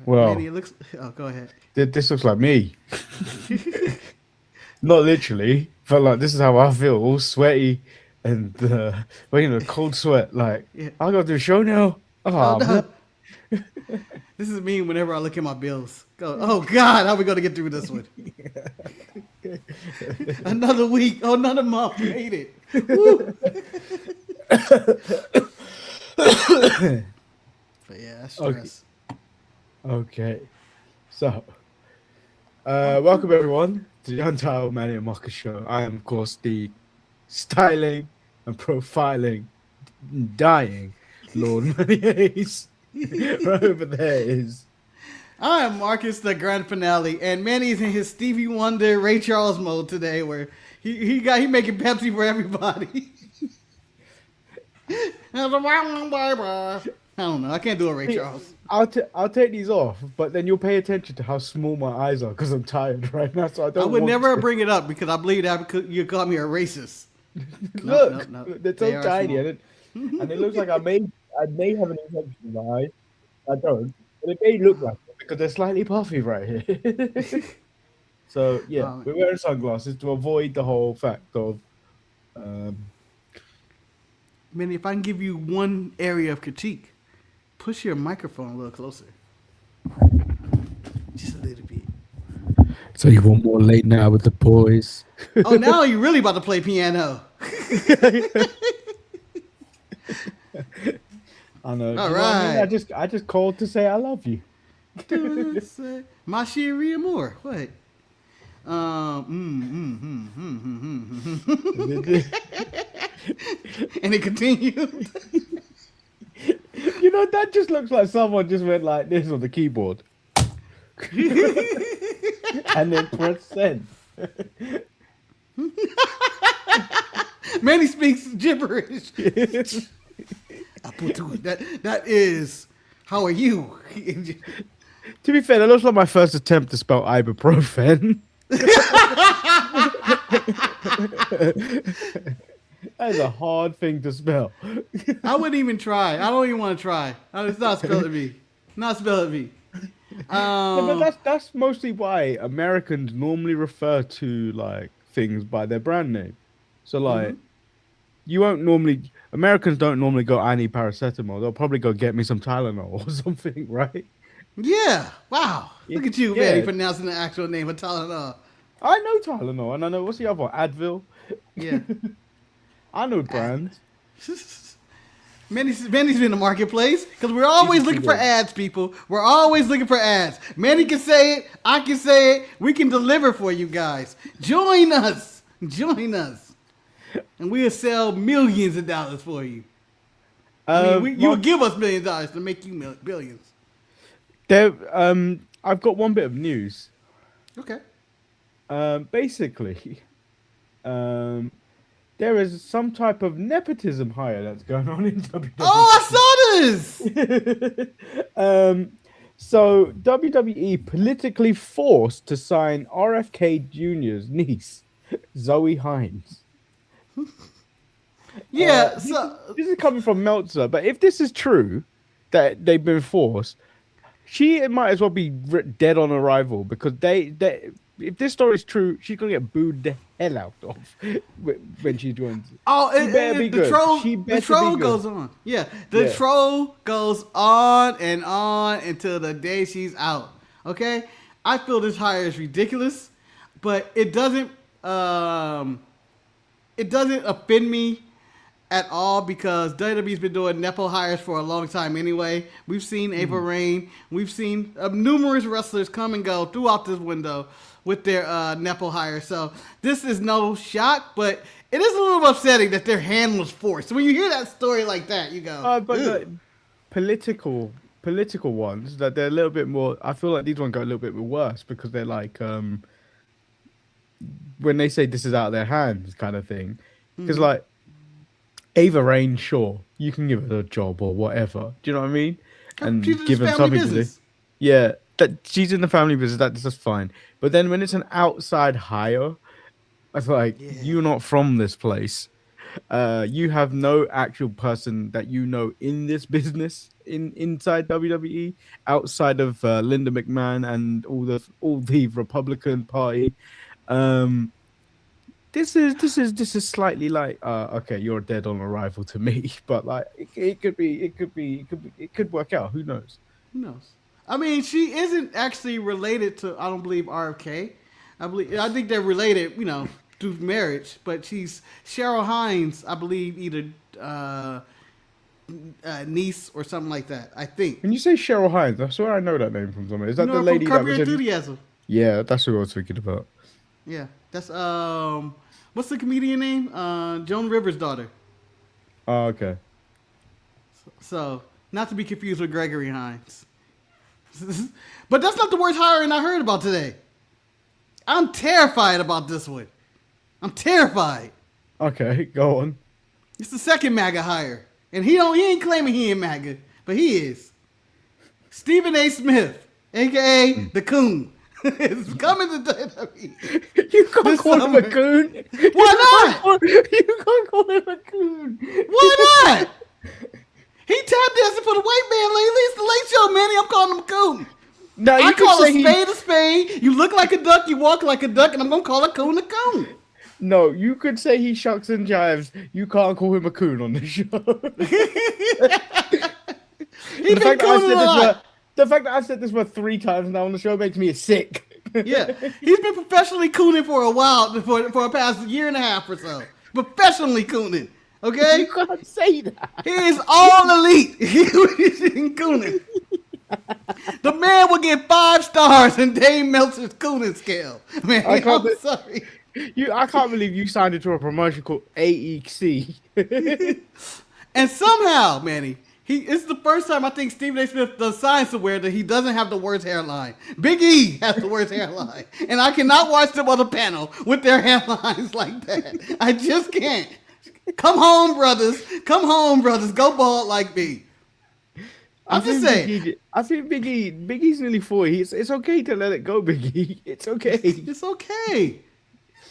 Manny, Well, it looks. Oh, go ahead. this looks like me. Not literally, but like this is how I feel, all sweaty and well, cold sweat. Like Yeah. I gotta do a show now. Oh Oh man. no. This is me whenever I look at my bills. Go. Oh God, how are we gonna get through this one? Another week. Oh, another month. We made it. Woo. But yeah, that's Okay. stress. Okay. So, welcome everyone to the Untitled Manny and Marcus show. I am, of course, the styling and profiling, dying Lord Manny Hayes. Right over there is. I am Marcus, the grand finale, and Manny's in his Stevie Wonder, Ray Charles mode today, where he making Pepsi for everybody. I don't know. I can't do a Ray Charles. I'll take these off, but then you'll pay attention to how small my eyes are because I'm tired right now. So I I don't. would want never to. bring it up because I believe that you call me a racist. Look, No. they're They so are tiny, small. and it looks like I may have an infection in my eye. I don't, but it may look like it because they're slightly puffy right here. So yeah, we're wearing sunglasses to avoid the whole fact of. Manny, if I can give you one area of critique, push your microphone a little closer. Just a little bit. So you want more late night with the boys? Oh, now you're really about to play piano. I know. All You know what I mean? right. I just called to say I love you. My Sharia Moore. What? And it continued. You know, that just looks like someone just went like this on the keyboard. And then press send. Manny speaks gibberish. That is. How are you? To be fair, that looks like my first attempt to spell ibuprofen. That is a hard thing to spell. I wouldn't even try. I don't even want to try. It's not spelling me. Not spelling me. No, but that's mostly why Americans normally refer to like things by their brand name. So like you won't normally Americans don't normally go I need paracetamol. They'll probably go get me some Tylenol or something, right? Yeah. Wow. Look at you, Yeah. Manny, pronouncing the actual name of Tylenol. I know Tylenol and I know what's the other one? Advil. Yeah. I know brands. Manny's in the marketplace because we're always looking for ads, people. We're always looking for ads. Manny can say it. I can say it. We can deliver for you guys. Join us. Join us. And we'll sell millions of dollars for you. You would give us $1 million to make you billions. I've got one bit of news. Okay. Basically, there is some type of nepotism hire that's going on in WWE. Oh, I saw this. So WWE politically forced to sign RFK Jr.'s niece, Zoe Hines. Yeah. This is coming from Meltzer, but if this is true, that they've been forced, she might as well be dead on arrival because they if this story is true, she's gonna get booed the hell out of when she joins. Oh, the troll goes goes on. Yeah, the troll goes on and on until the day she's out. Okay, I feel this hire is ridiculous, but it doesn't offend me at all because WWE's been doing Nepo hires for a long time anyway. We've seen Ava Rain. We've seen numerous wrestlers come and go throughout this window with their Nepo hires. So this is no shock, but it is a little upsetting that their hand was forced. So when you hear that story like that, you go, but the political ones, that they're a little bit more, I feel like these ones go a little bit worse because they're like, when they say this is out of their hands kind of thing. Because like, Ava Rain, sure, you can give her a job or whatever. Do you know what I mean? And give them something to do. Yeah, that she's in the family business. That's just fine. But then when it's an outside hire, I feel like you're not from this place. you have no actual person that you know in this business inside WWE outside of Linda McMahon and all the Republican Party. Um, this is slightly like okay, you're dead on arrival to me, but like it could work out. Who knows? Who knows? I mean, she isn't actually related to, I don't believe, RFK. I think they're related, through marriage, but she's Cheryl Hines, I believe, either niece or something like that. I think. When you say Cheryl Hines, I swear I know that name from somewhere. Is that the From lady that Curb was Your in? Enthusiasm. Yeah, that's who I was thinking about. Yeah, that's what's the comedian name? Joan Rivers' daughter. Oh, okay. So, not to be confused with Gregory Hines. But that's not the worst hiring I heard about today. I'm terrified about this one. I'm terrified. Okay, go on. It's the second MAGA hire. And he ain't claiming he ain't MAGA, but he is. Stephen A. Smith, aka the Coon, is coming to WWE. You can't call him a coon. Why not? You can't call him a coon. Why not? He tap dancing for the white man lately. It's the Late Show, Manny. I'm calling him a coon. No, you I could call say a spade. You look like a duck, you walk like a duck, and I'm gonna call a coon a coon. No, you could say he shucks and jives. You can't call him a coon on the show. He's been cooning a lot. The fact that I've said this word 3 times now on the show makes me sick. Yeah, he's been professionally cooning for a while, for the past year and a half or so. Professionally cooning, okay? You can't say that. He is all elite. He's in cooning. The man will get 5 stars in Dave Meltzer's cooning scale. Man, I'm sorry. I can't believe you signed into a promotion called AEC. And somehow, Manny, it's the first time I think Stephen A. Smith does sign somewhere that he doesn't have the worst hairline. Big E has the worst hairline. And I cannot watch them on the panel with their hairlines like that. I just can't. Come home, brothers. Come home, brothers. Go bald like me. I'm just saying. I think Big E's nearly 40. It's okay to let it go, Big E. It's okay. It's okay.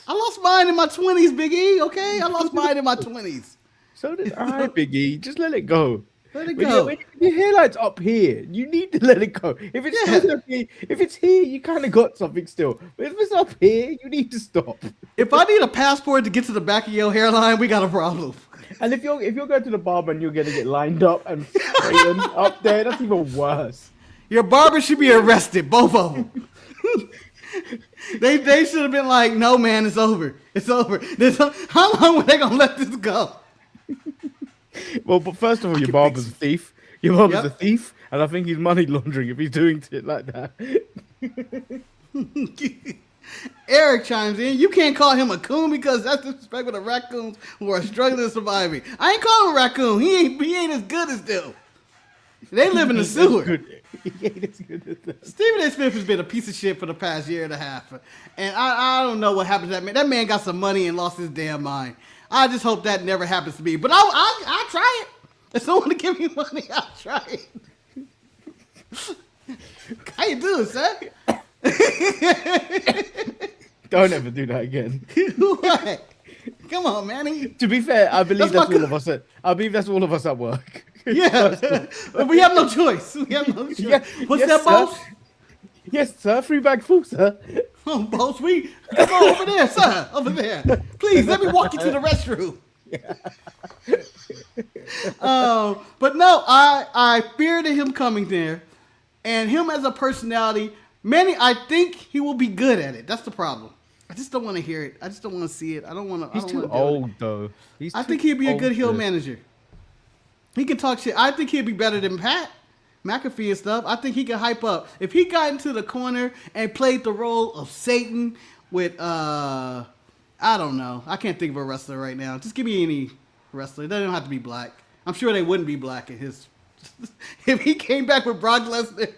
I lost mine in my 20s, Big E, okay? I lost mine in my 20s. So did I, Big E. Just let it go. Let it go. When your hairline's up here, you need to let it go. If it's here, you kind of got something still. But if it's up here, you need to stop. If I need a passport to get to the back of your hairline, we got a problem. And if you're going to the barber and you're going to get lined up and straightened up there, that's even worse. Your barber should be arrested, both of them. They should have been like, no, man, it's over. It's over. How long were they going to let this go? Well, but first of all, your barber's a thief. Your barber's a thief, and I think he's money laundering if he's doing shit like that. Eric chimes in. You can't call him a coon because that's disrespectful to raccoons who are struggling and surviving. I ain't calling him a raccoon. He ain't as good as them. They live in the sewer. He ain't as good as them. Stephen A. Smith has been a piece of shit for the past year and a half. And I don't know what happened to that man. That man got some money and lost his damn mind. I just hope that never happens to me. But I'll try it. If someone to give me money, I'll try it. How you doing, sir? Don't ever do that again. What? Come on, Manny. To be fair, I believe that's all of us. I believe that's all of us at work. Yeah, we have no choice. We have no choice. Yeah. What's Yes, that, sir. boss? Yes, sir. Free bag full, sir. Oh, boss, come on over there, sir. Over there. Please, let me walk you to the restroom. But no, I feared him coming there, and him as a personality. Manny, I think he will be good at it. That's the problem. I just don't want to hear it. I just don't want to see it. I don't want to. He's too old, though. I think he'd be a good heel manager. He can talk shit. I think he'd be better than Pat McAfee and stuff. I think he could hype up. If he got into the corner and played the role of Satan with, I don't know. I can't think of a wrestler right now. Just give me any wrestler. They don't have to be black. I'm sure they wouldn't be black in his. If he came back with Brock Lesnar.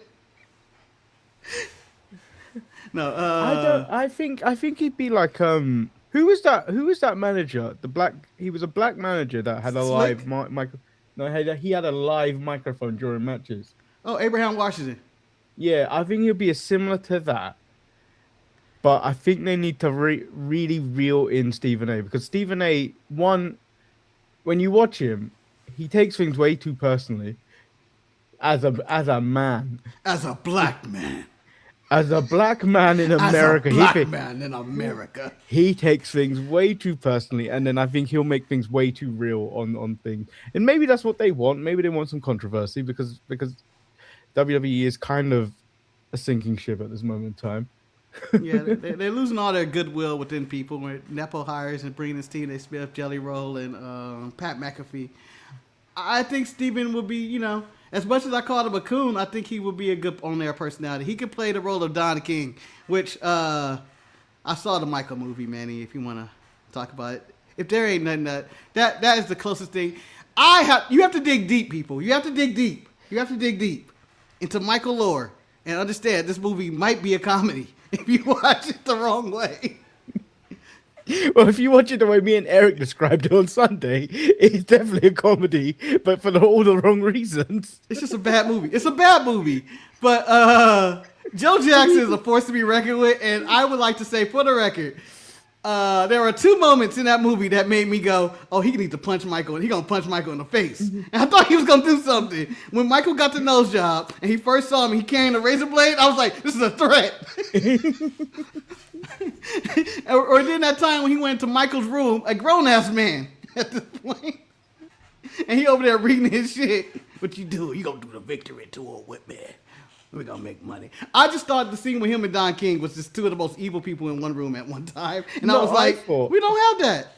No, I think he'd be like who was that manager? He was a black manager that had a live microphone. No, he had a live microphone during matches. Oh, Abraham Washington. Yeah, I think he'll be similar to that. But I think they need to really reel in Stephen A. Because Stephen A. one, when you watch him, he takes things way too personally. As a man, As a black man. as a black man in America, As a black man in America. he takes things way too personally, and then I think he'll make things way too real on things. And maybe that's what they want. Maybe they want some controversy because WWE is kind of a sinking ship at this moment in time. Yeah, they're losing all their goodwill within people with Nepo hires and bringing in Stephen A. Smith, Jelly Roll, and Pat McAfee. I think Stephen would be, as much as I called him a coon, I think he would be a good on-air personality. He could play the role of Don King, which I saw the Michael movie, Manny, if you want to talk about it. If there ain't nothing that is the closest thing. You have to dig deep, people. You have to dig deep. You have to dig deep into Michael lore and understand this movie might be a comedy if you watch it the wrong way. Well, if you watch it the way me and Eric described it on Sunday, it's definitely a comedy, but for all the wrong reasons. It's just a bad movie. It's a bad movie. But Joe Jackson is a force to be reckoned with, and I would like to say, for the record, there were 2 moments in that movie that made me go, oh, he needs to punch Michael, and he's going to punch Michael in the face. And I thought he was going to do something. When Michael got the nose job, and he first saw him, he carrying a razor blade, I was like, this is a threat. or then that time when he went to Michael's room, a grown-ass man at this point, and he over there reading his shit. What you do? You going to do the victory tour with me. We're going to make money. I just thought the scene with him and Don King was just 2 of the most evil people in one room at one time. And I was like, we don't have that.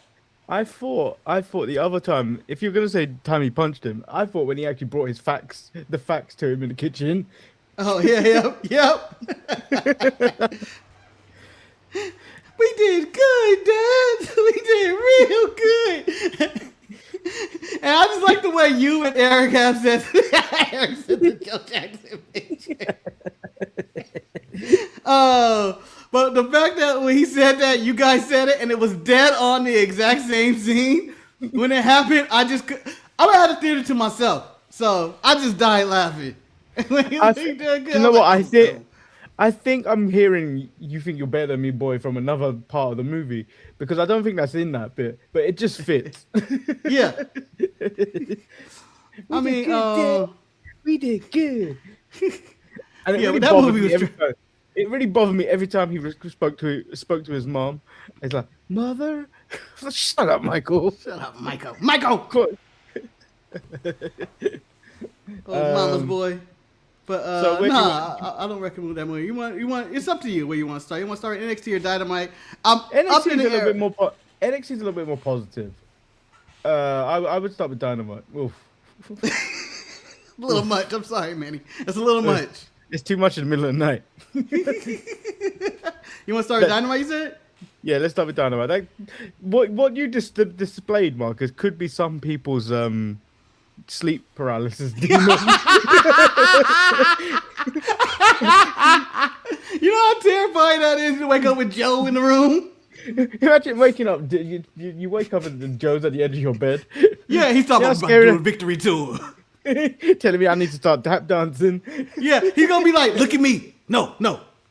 I thought the other time, if you're going to say time he punched him, I thought when he actually brought the facts to him in the kitchen. Oh, yeah, yep. We did good, Dad. We did real good. And I just like the way you and Eric have said the Joe Jackson picture. But the fact that when he said that, you guys said it, and it was dead on the exact same scene. When it happened, I had a theater to myself. So I just died laughing. You know what? I think I'm hearing you think you're better than me, boy, from another part of the movie, because I don't think that's in that bit, but it just fits. Yeah. I mean, we did good. And it yeah, really that movie was it really bothered me every time he spoke to his mom. It's like, mother, shut up, Michael. Shut up, Michael. Michael. Mama's boy. But I don't recommend that movie. You want? It's up to you where you want to start. You want to start with NXT or Dynamite? NXT is a little bit more positive. I would start with Dynamite. Oof. A little much. I'm sorry, Manny. It's a little much. It's too much in the middle of the night. You want to start with Dynamite? You said? Yeah, let's start with Dynamite. What you displayed, Marcus, could be some people's sleep paralysis demon. You know how terrifying that is to wake up with Joe in the room? Imagine waking up. You wake up and Joe's at the edge of your bed. Yeah, he's talking about doing victory tour. Telling me I need to start tap dancing. Yeah, he's gonna be like, look at me. No.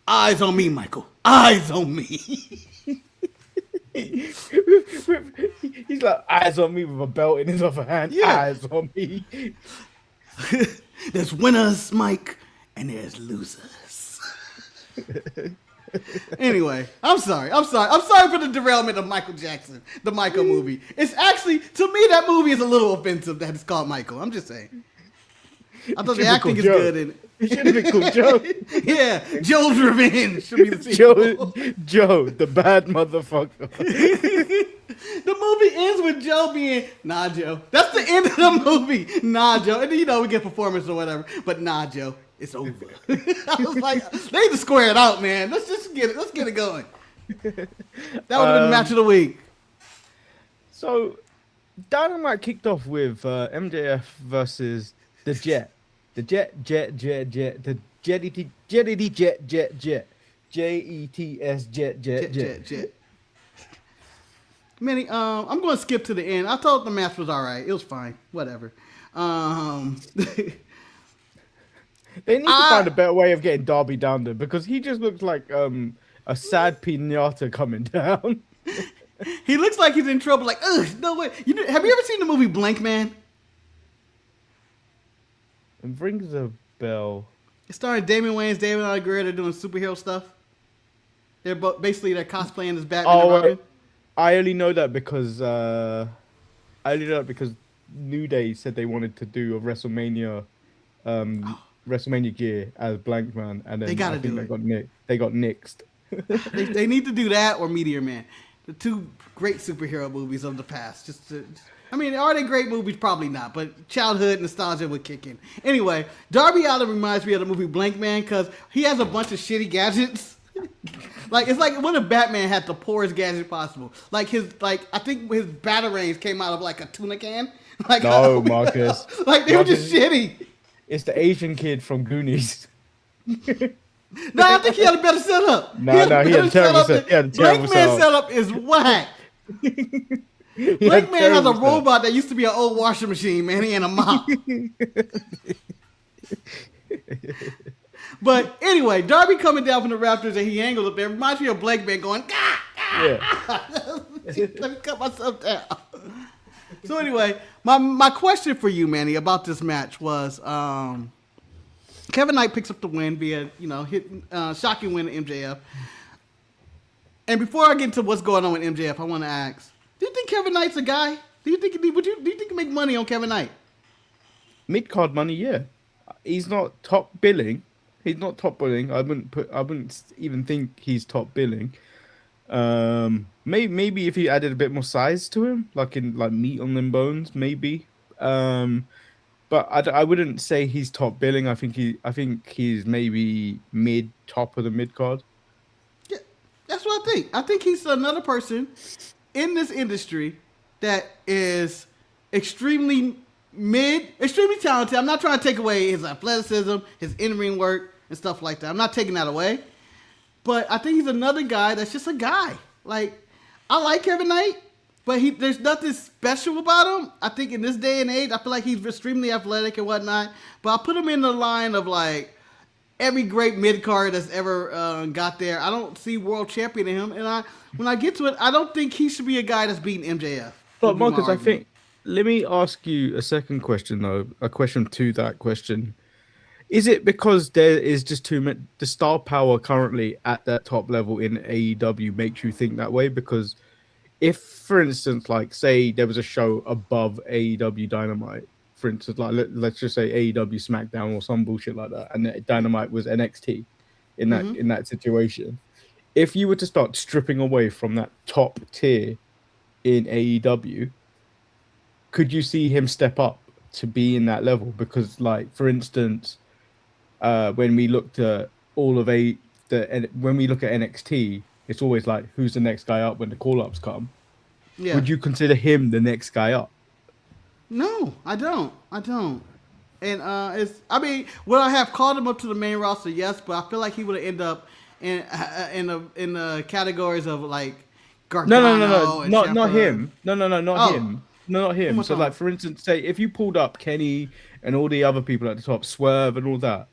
Eyes on me, Michael. Eyes on me. He's like, eyes on me with a belt in his other hand. Yeah. Eyes on me. There's winners, Mike, and there's losers. Anyway, I'm sorry for the derailment of Michael Jackson, the Michael movie. It's actually, to me, that movie is a little offensive that it's called Michael. I'm just saying. I thought the acting is good in it. It should have been called Joe. Yeah, Joe's Revenge should be the sequel. Joe, the bad motherfucker. The movie ends with Joe being, nah, Joe. That's the end of the movie. Nah, Joe. And then, we get performance or whatever. But nah, Joe. It's over. I was like, they need to square it out, man. Let's get it going. That would have been match of the week. So, Dynamite kicked off with MJF versus the Jet. The Jet. The Jetty Jet. Jets Jet. Manny, I'm going to skip to the end. I thought the match was all right. It was fine. Whatever. They need to find a better way of getting Darby down there because he just looks like a sad pinata coming down. He looks like he's in trouble. Like, ugh, no way. Have you ever seen the movie Blank Man? It rings a bell. It's starring Damon Wayans, David Aguirre. They're doing superhero stuff. They're basically they're cosplaying as Batman and Robin. I only know that because New Day said they wanted to do a WrestleMania gear as Blank Man, and then They gotta do it. They got nixed. They need to do that or Meteor Man, the two great superhero movies of the past. Are they great movies? Probably not, but childhood nostalgia would kick in. Anyway, Darby Allin reminds me of the movie Blank Man because he has a bunch of shitty gadgets. It's like what if Batman had the poorest gadget possible? I think his batarangs came out of like a tuna can. No, Marcus. They were just shitty. It's the Asian kid from Goonies. No, I think he had a better setup. He had a terrible setup. Blank Man setup is whack. Blank Man has a robot that used to be an old washing machine, man. He ain't a mop. But anyway, Darby coming down from the Raptors and he angles up there. Reminds me of Blank Man going, gah, gah. Yeah. Let me cut myself down. So anyway, my question for you, Manny, about this match was Kevin Knight picks up the win via, shocking win to MJF. And before I get into what's going on with MJF, I want to ask, do you think Kevin Knight's a guy? Do you think you make money on Kevin Knight? Mid-card money, yeah. He's not top billing. I wouldn't even think he's top billing. Maybe if he added a bit more size to him, like meat on them bones, maybe. But I wouldn't say he's top billing. I think he's maybe top of the mid card. Yeah, that's what I think. I think he's another person in this industry that is extremely talented. I'm not trying to take away his athleticism, his in-ring work, and stuff like that. I'm not taking that away. But I think he's another guy that's just a guy. I like Kevin Knight, but there's nothing special about him. I think in this day and age, I feel like he's extremely athletic and whatnot. But I'll put him in the line of every great mid-card that's ever got there. I don't see world champion in him. And when I get to it, I don't think he should be a guy that's beating MJF. But Marcus, let me ask you a second question, though. A question to that question. Is it because there is just too much, the star power currently at that top level in AEW makes you think that way? Because if, for instance, say there was a show above AEW Dynamite, for instance, let's just say AEW SmackDown or some bullshit like that, and Dynamite was NXT in that situation, if you were to start stripping away from that top tier in AEW, could you see him step up to be in that level? Because, for instance, when we looked at when we look at NXT, it's always who's the next guy up when the call-ups come. Yeah. Would you consider him the next guy up? No, I don't. And would I have called him up to the main roster? Yes, but I feel like he would end up in the categories of Gargano. No, not him. Not him. Not him. So, for instance, say if you pulled up Kenny and all the other people at the top, Swerve and all that,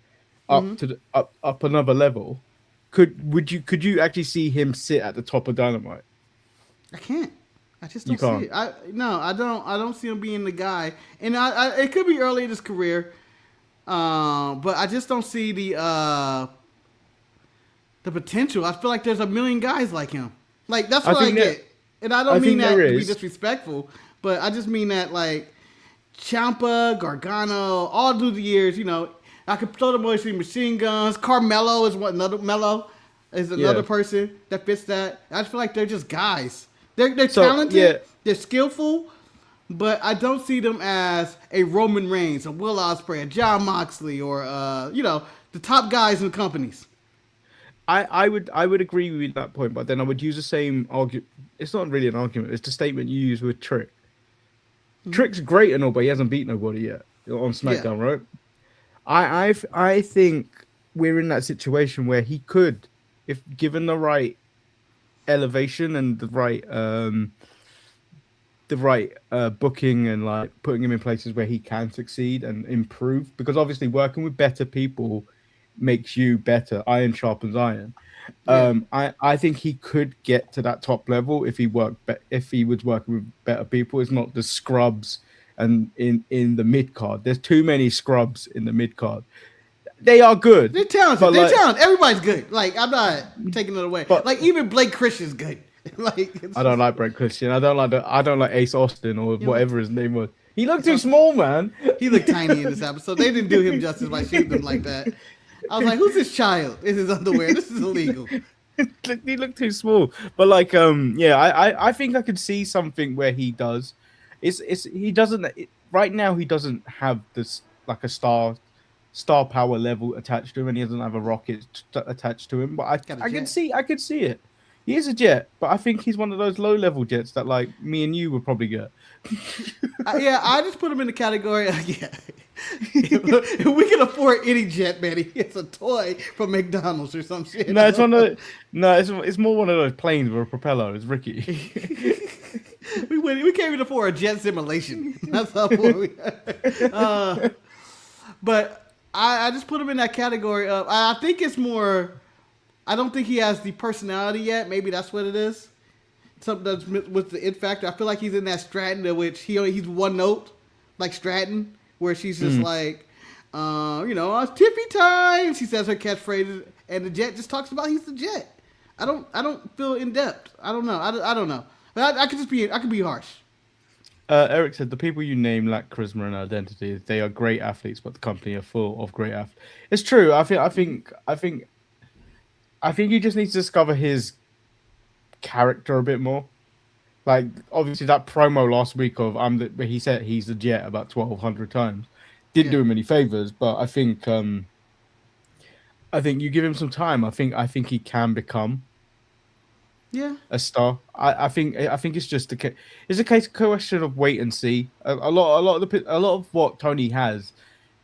up another level, could you actually see him sit at the top of Dynamite? I can't. I just don't see it. I don't see him being the guy. And it could be early in his career, but I just don't see the potential. I feel like there's a million guys like him. That's what I get. And I don't mean that to be disrespectful, but I just mean that Ciampa, Gargano, all through the years, I could throw them away machine guns. Carmelo is another person that fits that. I just feel like they're just guys. They're talented. Yeah. They're skillful, but I don't see them as a Roman Reigns, a Will Ospreay, a John Moxley, or the top guys in companies. I would agree with that point, but then I would use the same argument. It's not really an argument. It's the statement you use with Trick. Mm-hmm. Trick's great and all, but he hasn't beat nobody yet on SmackDown, right? I think we're in that situation where he could, if given the right elevation and the right booking and putting him in places where he can succeed and improve. Because obviously working with better people makes you better. Iron sharpens iron. Yeah. I think he could get to that top level if he if he was working with better people. It's not the scrubs and in the mid card. There's too many scrubs in the mid card. They are good. They're talented. But They're talented. Everybody's good. Like, I'm not taking it away. But like, even Blake Christian's good. Like, I don't like Brett Christian. I don't like Ace Austin or whatever his name was. He looked too small, man. He looked tiny in this episode. They didn't do him justice by shooting him like that. I was like, who's this child in his underwear? This is illegal. He looked too small. But like, yeah, I think I could see something where he does. He doesn't right now. He doesn't have this like a star power level attached to him, and he doesn't have a rocket attached to him. But I can see it. He is a jet, but I think he's one of those low level jets that like me and you would probably get. Yeah, I just put him in the category. Yeah, if we can afford any jet, man, it's a toy from McDonald's or some shit. No, it's more one of those planes with a propeller. It's Ricky. We can't even afford a jet simulation. That's how poor we are. But I just put him in that category of. I think it's more. I don't think he has the personality yet. Maybe that's what it is. Something that's with the it factor. I feel like he's in that Stratton, in which he's one note, like Stratton, where she's just like, it's tippy time. She says her catchphrases, and the Jet just talks about he's the Jet. I don't feel in depth. I don't know. I don't know. But I could be harsh. Eric said the people you name lack charisma and identity. They are great athletes, but the company are full of great athletes. It's true. I think he just needs to discover his character a bit more. Like obviously that promo last week of where he said he's the Jet about 1,200 times didn't do him any favors. But I think you give him some time. I think he can become a star. I think it's just a question of wait and see. A lot of what Tony has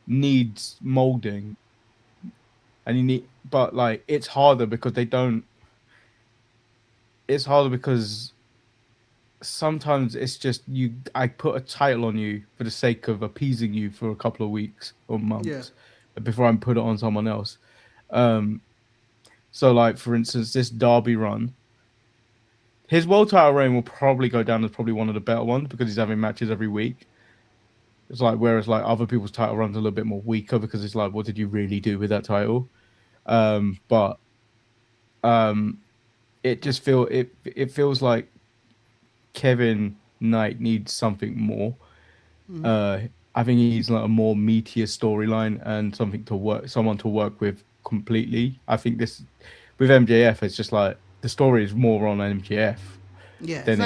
needs molding, and but like it's harder because they don't. It's harder because sometimes it's just I put a title on you for the sake of appeasing you for a couple of weeks or months before I put it on someone else. So like for instance, this Darby run, his world title reign will probably go down as probably one of the better ones because he's having matches every week. It's like whereas like other people's title runs are a little bit more weaker because it's like what did you really do with that title? It just feels like Kevin Knight needs something more. I think he needs like a more meatier storyline and someone to work with completely. I think this with MJF, it's just like the story is more on MJF than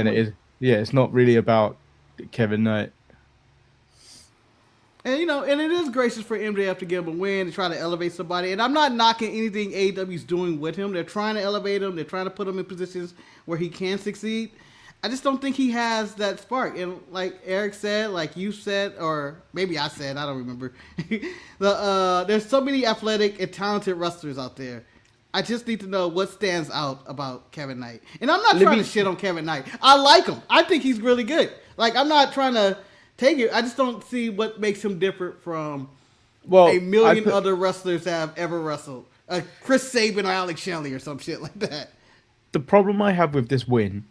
it is. Yeah, it's not really about Kevin Knight. And and it is gracious for MJF to give him a win to try to elevate somebody. And I'm not knocking anything AEW's doing with him. They're trying to elevate him. They're trying to put him in positions where he can succeed. I just don't think he has that spark. And like Eric said, like you said, or maybe I said, I don't remember. There's so many athletic and talented wrestlers out there. I just need to know what stands out about Kevin Knight. And I'm not trying to shit on Kevin Knight. I like him. I think he's really good. Like I'm not trying to take it. I just don't see what makes him different from a million other wrestlers that have ever wrestled. Chris Sabin or Alex Shelley or some shit like that. The problem I have with this win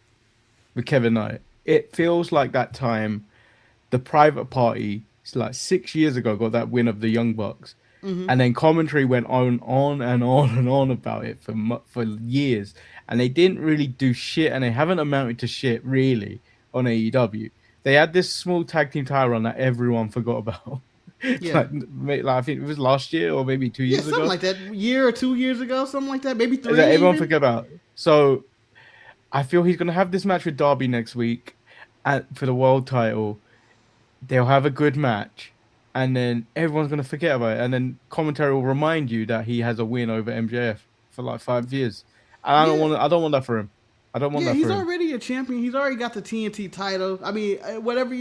with Kevin Knight, it feels like that time the Private Party, like 6 years ago, got that win of the Young Bucks. And then commentary went on and on and on about it for years. And they didn't really do shit, and they haven't amounted to shit, really, on AEW. They had this small tag team title run that everyone forgot about. Yeah. like I think it was last year or maybe 2 years ago. Something like that. Year or 2 years ago, something like that. Maybe 3. That everyone forgot about. So I feel he's going to have this match with Darby next week for the world title. They'll have a good match. And then everyone's going to forget about it. And then commentary will remind you that he has a win over MJF for like 5 years. And I don't want that for him. I don't want that for him. He's already a champion. He's already got the TNT title. I mean, whatever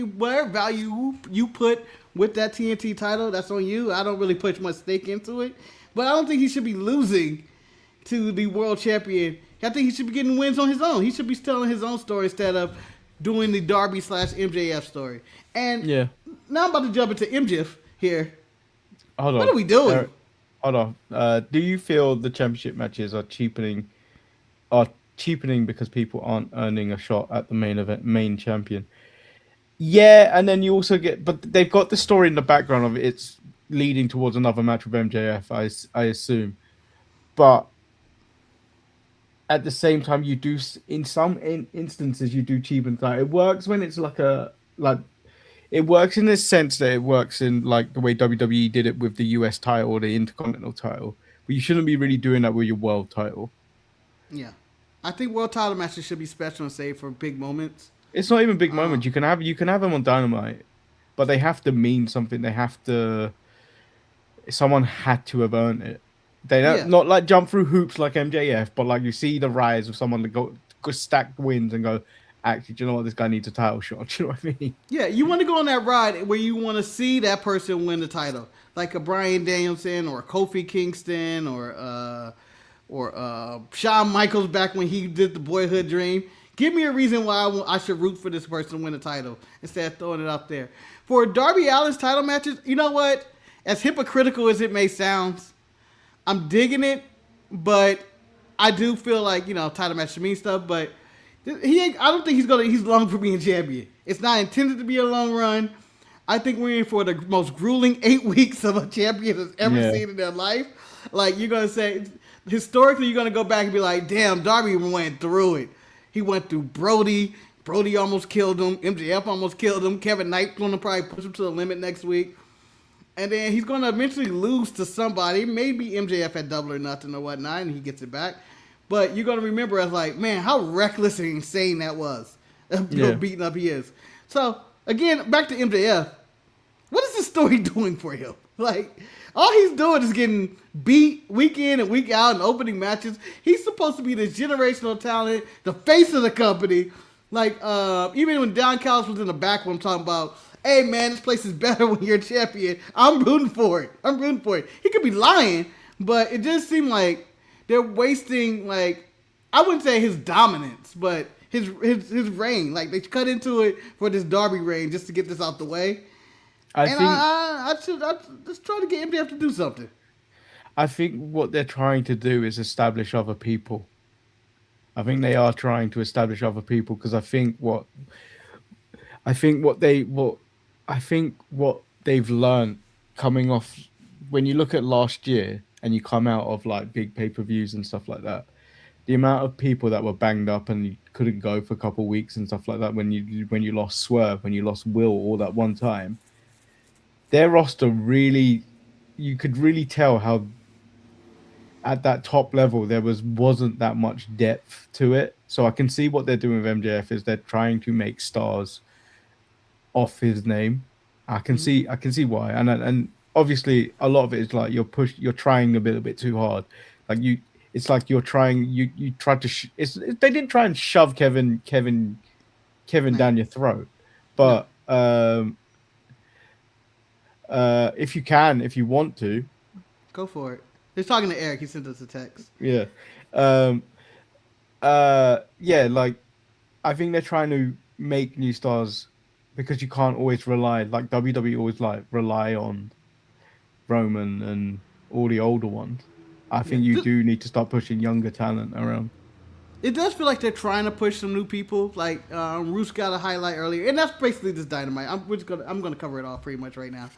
value you put with that TNT title, that's on you. I don't really put much stake into it. But I don't think he should be losing to the world champion. I think he should be getting wins on his own. He should be telling his own story instead of doing the Darby / MJF story. And now I'm about to jump into MJF here. Hold on. What are we doing? hold on. Do you feel the championship matches are cheapening? Are cheapening because people aren't earning a shot at the main event, main champion? Yeah, and then you also get, but they've got the story in the background of it. It's leading towards another match with MJF, I assume. But at the same time, you do in some instances you do cheapen that. It works when it's like it works in the sense that it works in like the way WWE did it with the US title or the Intercontinental title, but you shouldn't be really doing that with your world title. Yeah, I think world title matches should be special and saved for big moments. It's not even big Uh, moments. You can have them on Dynamite, but they have to mean something. They have to. Someone had to have earned it. They don't yeah, not like jump through hoops like MJF, but like you see the rise of someone that go stack wins and go. Actually, do you know what? This guy needs a title shot. Do you know what I mean? yeah. You want to go on that ride where you want to see that person win the title, like a Bryan Danielson or a Kofi Kingston or Shawn Michaels back when he did the Boyhood Dream. Give me a reason why I should root for this person to win the title instead of throwing it up there. For Darby Allin's title matches, you know what? As hypocritical as it may sound, I'm digging it, but I do feel like title matches mean stuff. But I don't think he's long for being champion. It's not intended to be a long run. I think we're in for the most grueling 8 weeks of a champion has ever Yeah. seen in their life. Like you're gonna say, historically, you're gonna go back and be like, "Damn, Darby went through it. He went through Brody. Brody almost killed him. MJF almost killed him. Kevin Knight's gonna probably push him to the limit next week, and then he's gonna eventually lose to somebody. Maybe MJF at Double or Nothing or whatnot, and he gets it back. But you're gonna remember as like, man, how reckless and insane that was. Yeah. Beating up he is. So again, back to MJF. What is this story doing for him? Like, all he's doing is getting beat week in and week out in opening matches. He's supposed to be this generational talent, the face of the company. Like, even when Don Callis was in the back when I'm talking about, hey man, this place is better when you're a champion. I'm rooting for it. I'm rooting for it. He could be lying, but it just seemed like they're wasting, like, I wouldn't say his dominance, but his reign. Like, they cut into it for this Darby reign just to get this out the way. I And think I just try to get MJF to do something. I think what they're trying to do is establish other people. I think they are trying to establish other people because I think what they've learned coming off when you look at last year and you come out of like big pay-per-views and stuff like that, the amount of people that were banged up and you couldn't go for a couple of weeks and stuff like that when you lost Swerve, when you lost Will all that one time, their roster really, you could really tell how at that top level there wasn't that much depth to it. So I can see what they're doing with MJF is they're trying to make stars off his name. I can see why, and obviously a lot of it is like you're trying a bit too hard. Like it's like you're trying you tried to they didn't try and shove Kevin down your throat, but if you want to, Go for it. He's talking to Eric. He sent us a text. yeah, yeah, like I think they're trying to make new stars because you can't always rely, like WWE always like rely on Roman and all the older ones. I think you do need to start pushing younger talent around. It does feel like they're trying to push some new people. Like Roos got a highlight earlier, and that's basically this Dynamite. I'm gonna cover it all pretty much right now.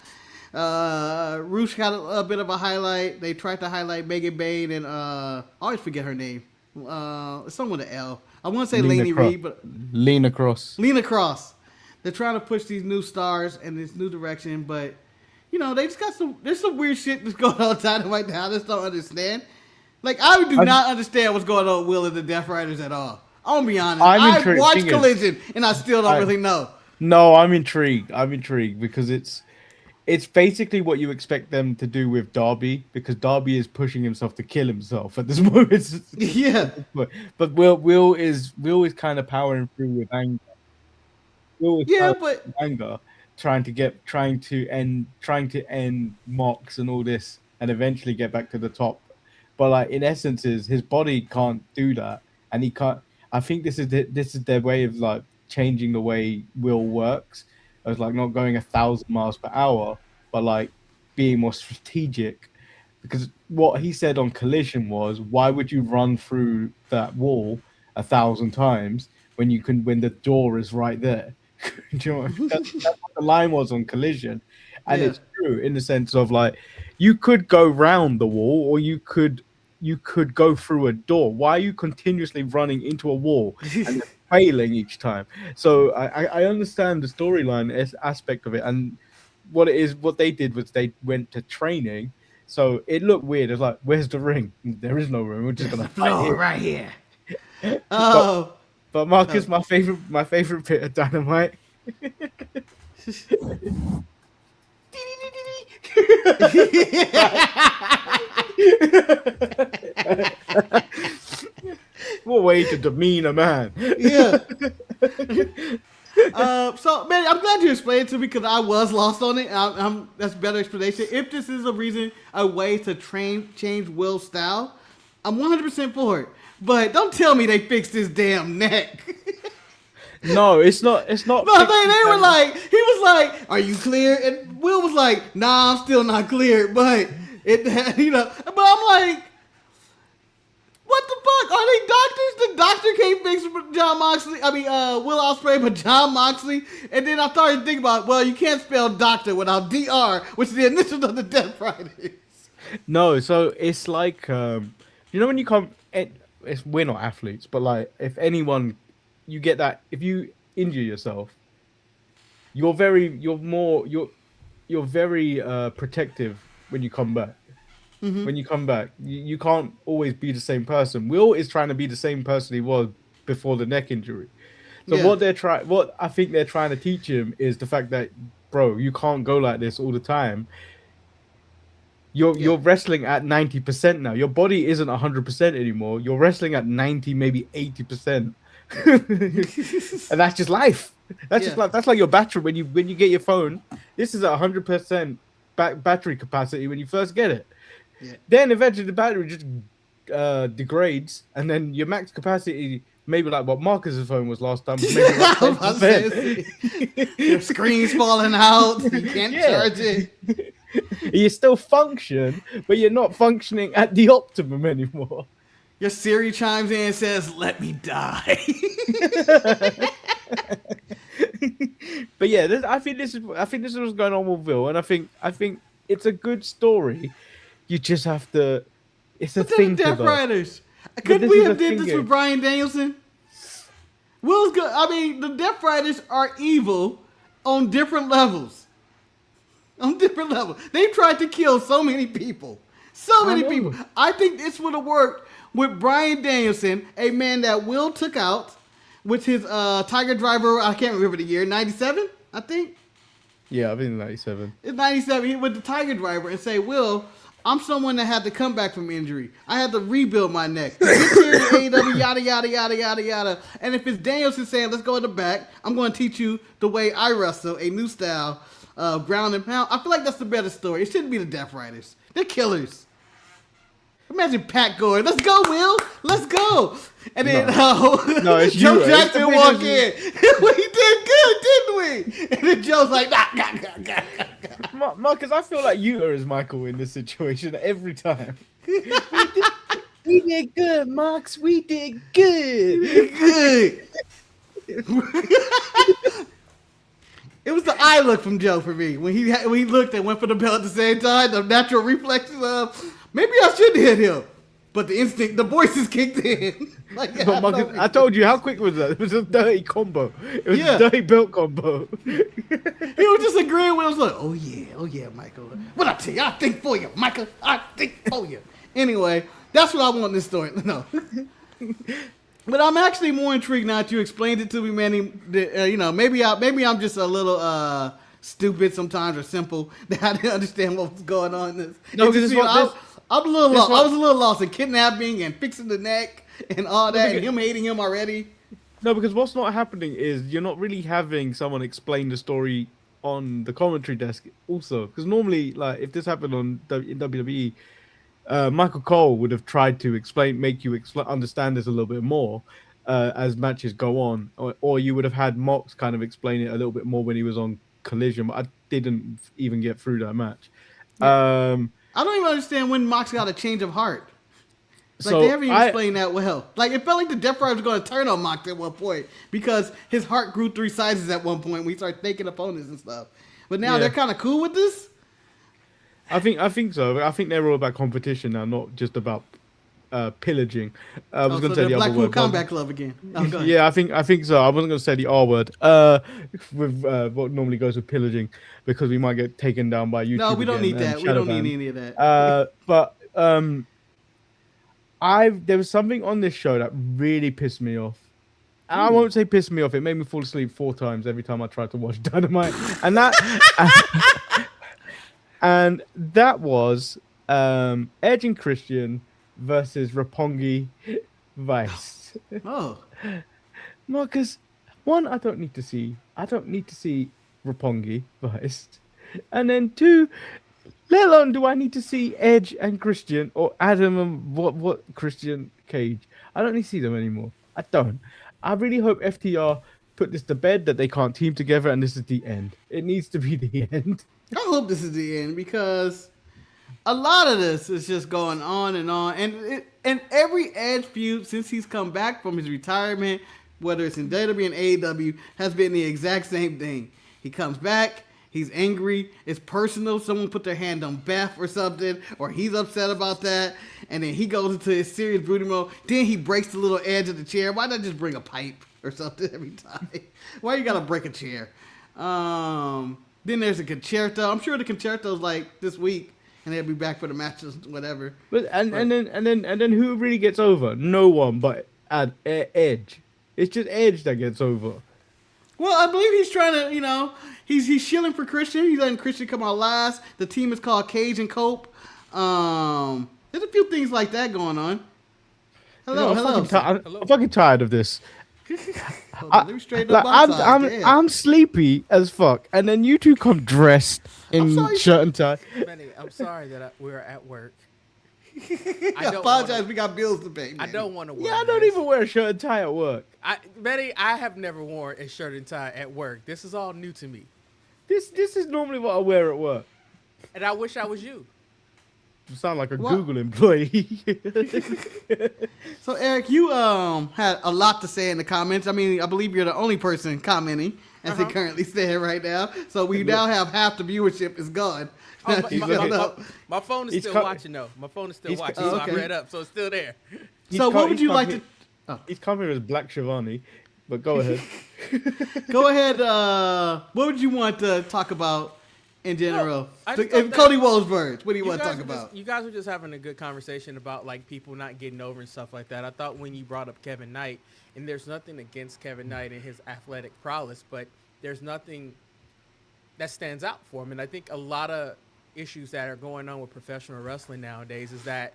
Roos got a bit of a highlight. They tried to highlight Megan Bain and I always forget her name. It's someone with an L. I want to say Lainey Reed, but Lena Cross. Lena Cross. They're trying to push these new stars in this new direction, but they just got there's some weird shit that's going on Dynamite now. I just don't understand. Like, I do not understand what's going on with Will and the Death Riders at all. I'll be honest. I watched Collision and I still don't really know. No, I'm intrigued. Because it's basically what you expect them to do with Darby, because Darby is pushing himself to kill himself at this moment. Yeah. But Will is kind of powering through with anger. Anger, trying to end Mox and all this, and eventually get back to the top. But like in essence, his body can't do that, and he can't. I think this is their way of like changing the way Will works. It's like not going 1,000 miles per hour, but like being more strategic. because what he said on Collision was, why would you run through that wall 1,000 times when the door is right there? Do you know that's what the line was on Collision, and Yeah. it's true in the sense of like you could go round the wall or you could go through a door. Why are you continuously running into a wall and then failing each time? So I understand the storyline aspect of it, and what they did was they went to training. So it looked weird. It's like, where's the ring? There is no ring. We're just There's gonna the fight floor here. right here. But Oh. but Marcus, my favorite bit of Dynamite. What way to demean a man? Yeah. So, man, I'm glad you explained it to me because I was lost on it. That's a better explanation. If this is a way to change Will's style, I'm 100% for it. But don't tell me they fixed his damn neck. No, it's not. It's not. No, they were like, he was like, "Are you clear?" And Will was like, "Nah, I'm still not clear." But it, but I'm like, what the fuck? Are they doctors? The doctor can't fix John Moxley. I mean, Will Ospreay, but John Moxley. And then I started thinking about, well, you can't spell doctor without DR, which is the initials of the Death Riders. No, so it's like when you come. We're not athletes, but like if anyone, you get that if you injure yourself, you're very protective when you come back. Mm-hmm. When you come back, you can't always be the same person. Will is trying to be the same person he was before the neck injury. So Yeah. what I think they're trying to teach him is the fact that, bro, you can't go like this all the time. You're wrestling at 90% now. Your body isn't 100% anymore. You're wrestling at 90, maybe 80%. And that's just life. That's just life. That's like your battery when you get your phone. This is at 100% battery capacity when you first get it. Yeah. Then eventually the battery just degrades, and then your max capacity, maybe like what Marcus's phone was last time, maybe like 10%. Your screen's falling out. You can't charge it. You still function, but you're not functioning at the optimum anymore. Your Siri chimes in and says, "Let me die." But yeah, I think this is what's going on with Will, and I think it's a good story. You just have to. It's a thing. Death Riders. Could we have did this with Bryan Danielson? Will's good. I mean, the Death Riders are evil on different levels. They've tried to kill so many people. I think this would have worked with Bryan Danielson, a man that Will took out with his Tiger Driver. I can't remember the year. 97, I think. Yeah, I think 97. It's 97 with the Tiger Driver and say, Will, I'm someone that had to come back from injury. I had to rebuild my neck. Get here to AEW, yada, yada, yada, yada, yada. And if it's Danielson saying, let's go in the back, I'm going to teach you the way I wrestle, a new style, ground and pound. I feel like that's the better story. It shouldn't be the Death Riders. They're killers. Imagine Pat going, let's go, Will. Let's go. And then Joe Jackson walk in. We did good, didn't we? And then Joe's like, nah. Marcus, I feel like you are as Michael in this situation every time. We did good, Marks. We did good. It was the eye look from Joe for me. When he looked and went for the belt at the same time, the natural reflexes of, maybe I shouldn't hit him. But the voices kicked in. Like, yeah, but Marcus, I told you, how quick was that? It was a dirty combo. It was a dirty belt combo. He was just agreeing with us, like, oh yeah, Michael. What I tell you, I think for you, Michael. I think for you. Anyway, that's what I want in this story. No. But I'm actually more intrigued now that you explained it to me, Manny. Maybe I'm just a little stupid sometimes or simple that I didn't understand what was going on in this. No, because I'm a little lost. I was a little lost in kidnapping and fixing the neck and all that, and him hating him already. No, because what's not happening is you're not really having someone explain the story on the commentary desk also. Because normally, like, if this happened in WWE, Michael Cole would have tried to make you understand this a little bit more as matches go on. Or you would have had Mox kind of explain it a little bit more when he was on Collision. But I didn't even get through that match. Yeah. I don't even understand when Mox got a change of heart. Like, So they haven't even explained that well. Like, it felt like the Death Rider was going to turn on Mox at one point because his heart grew 3 sizes at one point when he started taking opponents and stuff. But now they're kind of cool with this? I think so. I think they're all about competition now, not just about pillaging. I was going to say the other Blackpool word. Combat Club again. Oh, go ahead. Yeah, I think so. I wasn't going to say the R word. With what normally goes with pillaging, because we might get taken down by YouTube. No, we don't again need that. and We don't Shadowban. need any of that. But there was something on this show that really pissed me off. And I won't say pissed me off. It made me fall asleep 4 times every time I tried to watch Dynamite, and that was Edge and Christian versus Roppongi Vice. Oh. Marcus, one, I don't need to see Roppongi Vice, and then 2, let alone do I need to see Edge and Christian or Adam and what Christian Cage. I don't need to see them anymore. I don't. I really hope FTR put this to bed, that they can't team together, and this is the end. It needs to be the end. I hope this is the end because a lot of this is just going on and on. And every Edge feud since he's come back from his retirement, whether it's in WWE and AEW, has been the exact same thing. He comes back, he's angry, it's personal, someone put their hand on Beth or something, or he's upset about that, and then he goes into his serious brooding mode. Then he breaks the little edge of the chair. Why not just bring a pipe or something every time? Why you gotta break a chair? Then there's a concerto. I'm sure the concerto's like this week, and they'll be back for the matches, whatever. But and then who really gets over? No one but Edge. It's just Edge that gets over. Well, I believe he's trying to, he's shilling for Christian. He's letting Christian come out last. The team is called Cage and Cope. There's a few things like that going on. Hello. I'm fucking tired of this. Let me straighten up my side. I'm sleepy as fuck, and then you two come dressed in shirt and tie. Benny, I'm sorry that we're at work. I apologize. We got bills to pay. Man. I don't want to wear. Yeah, I don't even wear a shirt and tie at work. Benny, I have never worn a shirt and tie at work. This is all new to me. This is normally what I wear at work. And I wish I was you. You sound like a Google employee. So Eric, you had a lot to say in the comments. I mean, I believe you're the only person commenting as it currently stands right now. So we now have half the viewership is gone. My phone is still watching though. My phone is still watching, so I read up, so it's still there. So what would you like to? He's coming as Black Shivani, but go ahead. Go ahead. What would you want to talk about in general? Well, Cody Wolfsburg, what do you want to talk about? You guys were just having a good conversation about like people not getting over and stuff like that. I thought when you brought up Kevin Knight, and there's nothing against Kevin Knight and his athletic prowess, but there's nothing that stands out for him. And I think a lot of issues that are going on with professional wrestling nowadays is that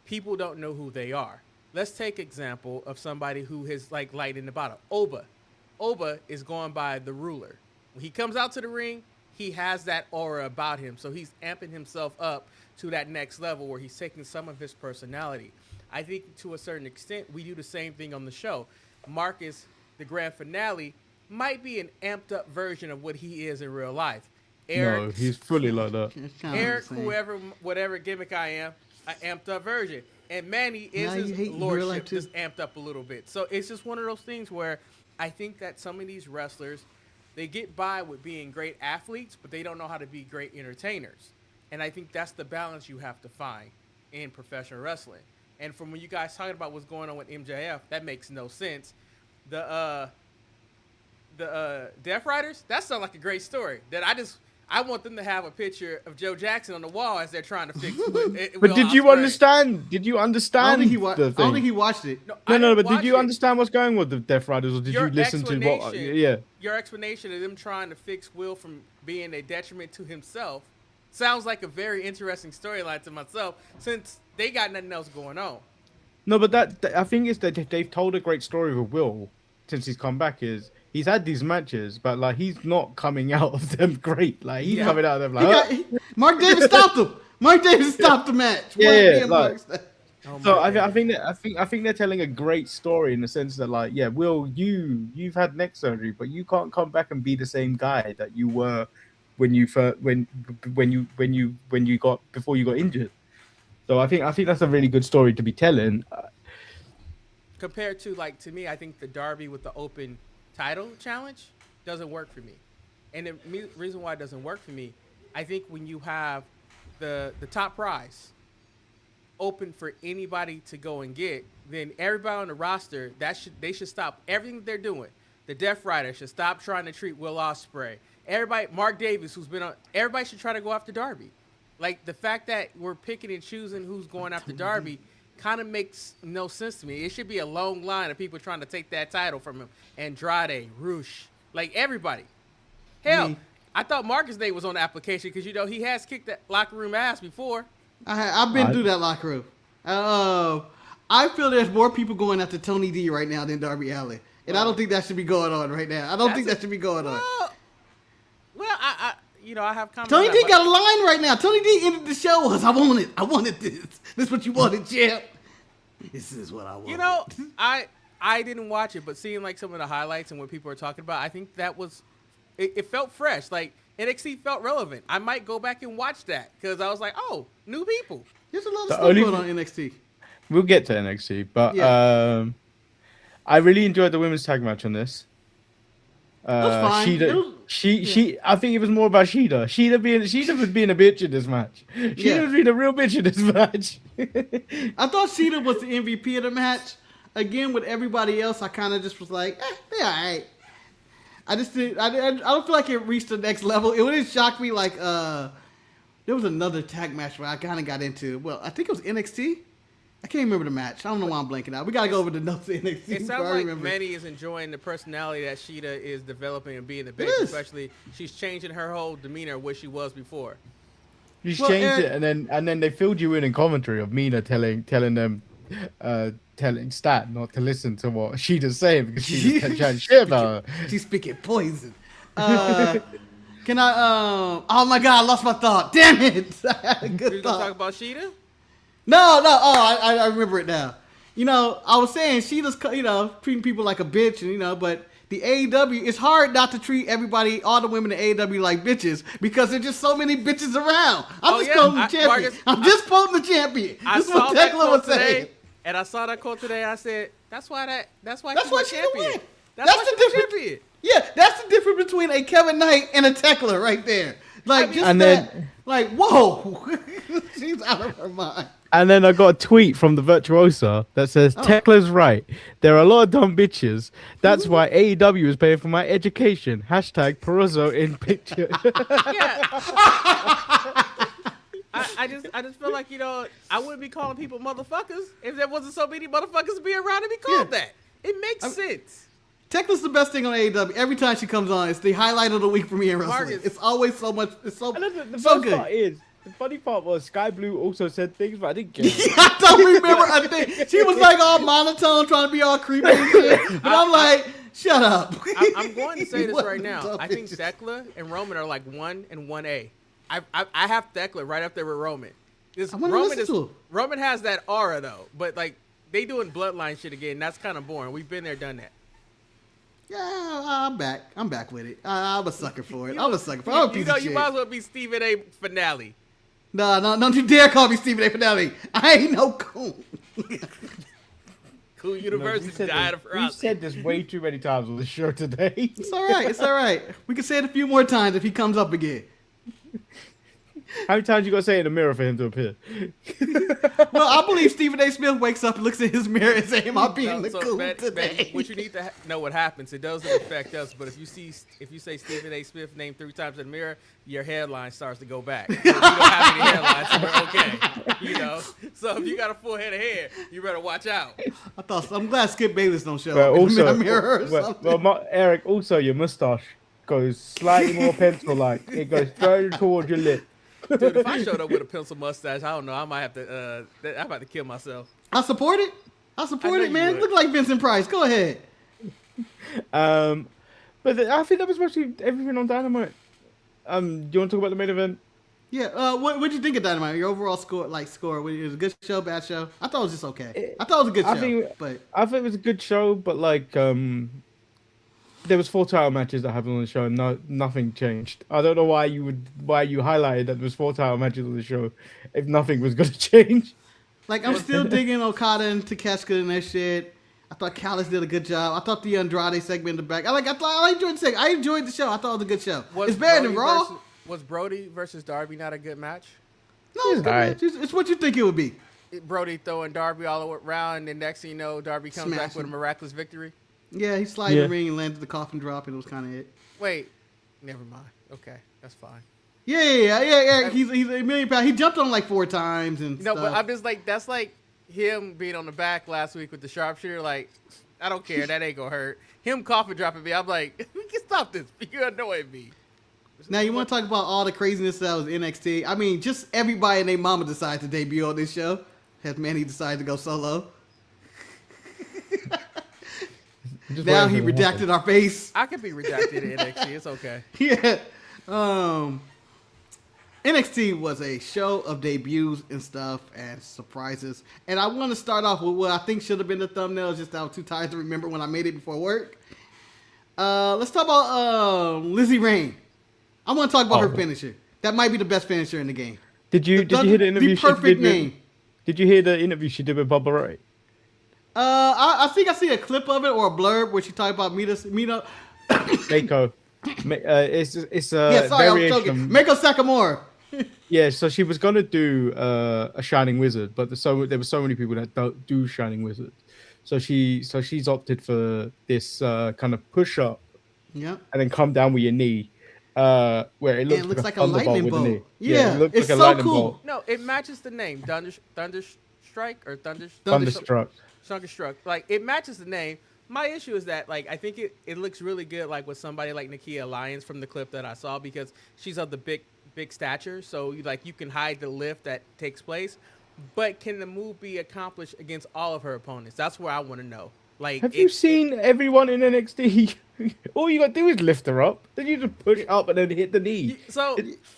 people don't know who they are. Let's take example of somebody who has like light in the bottom. Oba is going by the ruler. When he comes out to the ring, he has that aura about him. So he's amping himself up to that next level where he's taking some of his personality. I think to a certain extent, we do the same thing on the show. Marcus, the grand finale, might be an amped up version of what he is in real life. Eric, no, he's fully like that. Eric, whatever gimmick I am, an amped up version. And Manny is his lordship just amped up a little bit. So it's just one of those things where I think that some of these wrestlers, they get by with being great athletes, but they don't know how to be great entertainers. And I think that's the balance you have to find in professional wrestling. And from when you guys talking about what's going on with MJF, that makes no sense. The Death Riders, that sounds like a great story. I want them to have a picture of Joe Jackson on the wall as they're trying to fix it. But did you understand? Did you understand? I don't think he watched it. No, but did you understand what's going on with the Death Riders, or did you listen to what? Yeah. Your explanation of them trying to fix Will from being a detriment to himself sounds like a very interesting storyline to myself, since they got nothing else going on. No, but I think it's that they've told a great story with Will since he's come back. He's had these matches, but like he's not coming out of them great. Like he's coming out of them like Mark Davis stopped him. Mark Davis stopped the match. So I think they're telling a great story in the sense that like, Will, you've had neck surgery, but you can't come back and be the same guy that you were when you got before you got injured. So I think that's a really good story to be telling. Compared to, like, to me, I think the Darby with the open title challenge doesn't work for me. And the reason why it doesn't work for me, I think when you have the top prize open for anybody to go and get, then everybody on the roster they should stop everything they're doing. The Death Rider should stop trying to treat Will Ospreay. Everybody, Mark Davis, who's been on, everybody should try to go after Darby. Like, the fact that we're picking and choosing who's going after Darby kind of makes no sense to me. It should be a long line of people trying to take that title from him. Andrade, Roosh, like everybody. Hell, I thought Marcus Day was on the application because, you know, he has kicked that locker room ass before. I've been through that locker room. I feel there's more people going after Tony D right now than Darby Allin. And I don't think that should be going on right now. I don't think that should be going on. Well, I have comments. Tony D got a line right now. Tony D ended the show was, I wanted this. This is what you wanted, champ. This is what I wanted. You know, I didn't watch it, but seeing like some of the highlights and what people are talking about, I think that was, it felt fresh. Like, NXT felt relevant. I might go back and watch that because I was like, oh, new people. There's a lot of stuff going on NXT. We'll get to NXT, but I really enjoyed the women's tag match on this. That's fine. She. I think it was more about Sheeta. Sheeta was being a bitch in this match. Sheeta was being a real bitch in this match. I thought Sheeta was the MVP of the match. Again, with everybody else, I kind of just was like, they all right. I just did. I don't feel like it reached the next level. It wouldn't shock me like there was another tag match where I kind of got into. Well, I think it was NXT. I can't remember the match. I don't know why I'm blanking out. We gotta go over the notes of NXT. It sounds like Manny is enjoying the personality that Sheeta is developing and being the bitch. Especially, she's changing her whole demeanor of what she was before. She's changed it, and then they filled you in commentary of Mina telling them, telling Stat not to listen to what Sheeta's saying because she's chatting shit about her. She's speaking poison. Can I? Oh my god, I lost my thought. Damn it! Good you thought. Talk about Sheeta? No. Oh, I remember it now. You know, I was saying Sheeta's, treating people like a bitch, and but the AEW, it's hard not to treat everybody, all the women in AEW like bitches because there's just so many bitches around. I'm just quoting the champion. Marcus, I'm just quoting the champion. This is what Tekla was saying. And I saw that quote today. I said, that's why she's champion. That's the difference. Champion. Yeah, that's the difference between a Kevin Knight and a Tekla right there. Like, whoa, she's out of her mind. And then I got a tweet from the Virtuosa that says, Tekla's right. There are a lot of dumb bitches. That's why AEW is paying for my education. Hashtag Peruzzo in picture. I just feel like, I wouldn't be calling people motherfuckers if there wasn't so many motherfuckers to be around to be called that. It makes sense. Tekla's the best thing on AEW. Every time she comes on, it's the highlight of the week for me in wrestling. Marcus. It's always so much. It's so, the so good. The funny part was Sky Blue also said things, but I didn't get it. I don't remember a thing. She was like all monotone, trying to be all creepy and shit. But I'm like, shut up. I'm going to say this right now. I think Tekla and Roman are like 1 and 1A. I have Tekla right up there with Roman. Roman has that aura though, but like they doing bloodline shit again. That's kind of boring. We've been there, done that. Yeah, I'm back. I'm back with it. I'm a sucker for it. I'm a sucker for it. You might as well be Stephen A. Finale. No, don't you dare call me Stephen A. Finale. I ain't no coon. Cool University died of We've said this way too many times on the show today. It's all right. It's all right. We can say it a few more times if he comes up again. How many times you gonna say it in the mirror for him to appear? Well, I believe Stephen A. Smith wakes up and looks at his mirror and says, "Am I being the cool today?" What you need to know what happens. It doesn't affect us, but if you say Stephen A. Smith name 3 times in the mirror, your headline starts to go back. So if you don't have any headlines, so we're okay. So if you got a full head of hair, you better watch out. I'm glad Skip Bayless don't show up in the mirror or something. Well, Eric, also your mustache goes slightly more pencil-like. It goes further towards your lip. Dude, if I showed up with a pencil mustache, I don't know. I might have to. I'm about to kill myself. I support it. Man. Look like Vincent Price. Go ahead. But I think that was mostly everything on Dynamite. Do you want to talk about the main event? Yeah. What did you think of Dynamite? Your overall score? Was it a good show, bad show? I thought it was just okay. I thought it was a good show. I think it was a good show, but like there was 4 title matches that happened on the show, and nothing changed. I don't know why you highlighted that there was 4 title matches on the show if nothing was gonna change. Like, I'm still digging Okada and Takeshita and that shit. I thought Callis did a good job. I thought the Andrade segment in the back. I enjoyed the segment. I enjoyed the show. I thought it was a good show. It's better than Raw. Was Brody versus Darby not a good match? No, it's good match. It's what you think it would be. Brody throwing Darby all around, and then next thing you know, Darby comes back with a miraculous victory. Yeah, he slid the ring and landed the coffin drop, and it was kind of it. Wait, never mind. Okay, that's fine. Yeah. He's a million pounds. He jumped on like 4 times and stuff. But I'm just like, that's like him being on the back last week with the sharpshooter. Like, I don't care. That ain't gonna hurt. Him coffin dropping me. I'm like, we can stop this. You're annoying me. Now, you want to talk about all the craziness that was NXT? I mean, just everybody and their mama decided to debut on this show. Has Manny decided to go solo? Now he redacted our face. I could be redacted in NXT. It's okay. Yeah. NXT was a show of debuts and stuff and surprises. And I want to start off with what I think should have been the thumbnail. Just I was too tired to remember when I made it before work. Let's talk about Lizzie Rain. I want to talk about her finisher. That might be the best finisher in the game. Did you hear the interview? The perfect name. Did you hear the interview she did with Bubba Ray? I think I see a clip of it or a blurb where she talked about Mako. It's yeah, sorry, variation. I was joking. Mako Sakamura. Yeah, so she was gonna do a Shining Wizard, but there were so many people that don't do Shining Wizard, so she's opted for this kind of push up, and then come down with your knee, where it looks like a lightning bolt. Yeah, it looks it's like a so lightning cool. bolt. No, it matches the name Thunderstruck or Thunderstruck. Like, it matches the name. My issue is that, like, I think it looks really good, like with somebody like Nakia Lyons from the clip that I saw, because she's of the big stature, so you can hide the lift that takes place. But can the move be accomplished against all of her opponents? That's where I want to know. Like, have you seen everyone in NXT? All you got to do is lift her up. Then you just push up and then hit the knee. So,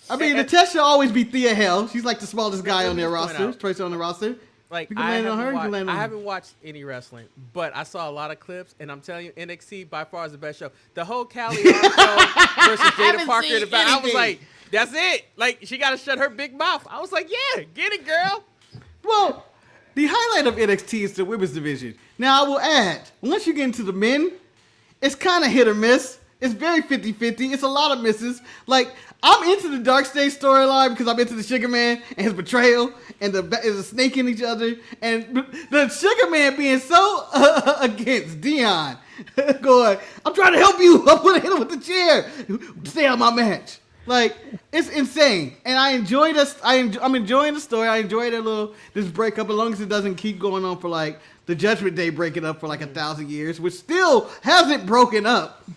I mean, the test should always be Thea Hale. She's like the smallest guy on their roster. Tracer on the roster. Like, you can land on her. You can land on her. I haven't watched any wrestling, but I saw a lot of clips, and I'm telling you, NXT by far is the best show. The whole Callie Armstrong versus Jada Parker in the back, I was like, that's it. Like, she got to shut her big mouth. I was like, yeah, get it, girl. Well, the highlight of NXT is the women's division. Now, I will add, once you get into the men, it's kind of hit or miss. It's very 50-50. It's a lot of misses. Like, I'm into the Dark Stage storyline because I'm into the Sugar Man and his betrayal and the snake in each other. And the Sugar Man being so against Dion. Going, I'm trying to help you. I'm going to hit him with the chair. Stay out my match. Like, it's insane. And I enjoy this. I'm enjoying the story. I enjoy this breakup as long as it doesn't keep going on for, like, the Judgment Day breaking up for, like, 1,000 years, which still hasn't broken up.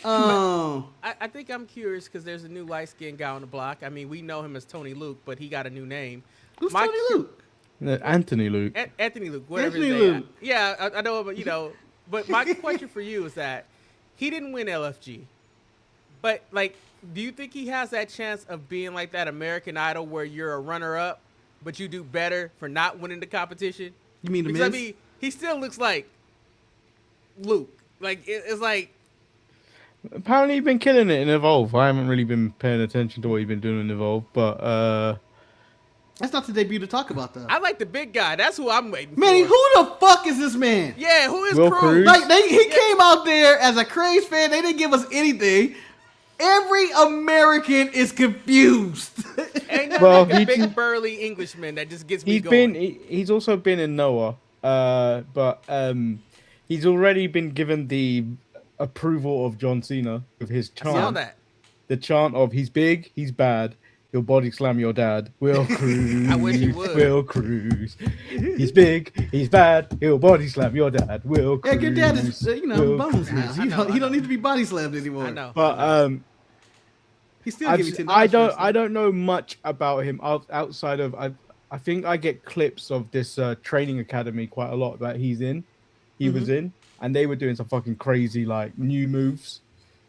I think I'm curious because there's a new light-skinned guy on the block. I mean, we know him as Tony Luke, but he got a new name. Who's Tony Luke? Anthony Luke. Anthony Luke, whatever Anthony his name. Luke. Yeah, I know, but but my question for you is that he didn't win LFG, but like, do you think he has that chance of being like that American Idol where you're a runner-up, but you do better for not winning the competition? You mean the because, Miz? I mean, he still looks like Luke. Like, it's like. Apparently, he's been killing it in Evolve. I haven't really been paying attention to what he's been doing in Evolve, but that's not the debut to talk about, though. I like the big guy. That's who I'm waiting for. Manny, who the fuck is this man? Yeah, who is Will Cruz? Cruz? Like, he came out there as a craze fan. They didn't give us anything. Every American is confused. Ain't no Well, like a big burly Englishman that just gets me going. He's also been in Noah, but he's already been given the approval of John Cena with his chant. I saw that. The chant of he's big, he's bad, he'll body slam your dad. Will Cruz. I wish he would. Will Cruz. He's big, he's bad, he'll body slam your dad. Will Cruz. Yeah, your dad is, bones. I know. He don't need to be body slammed anymore. I know. But He still give you $10. I don't know much about him outside of I think I get clips of this training academy quite a lot that he was in, and they were doing some fucking crazy like new moves,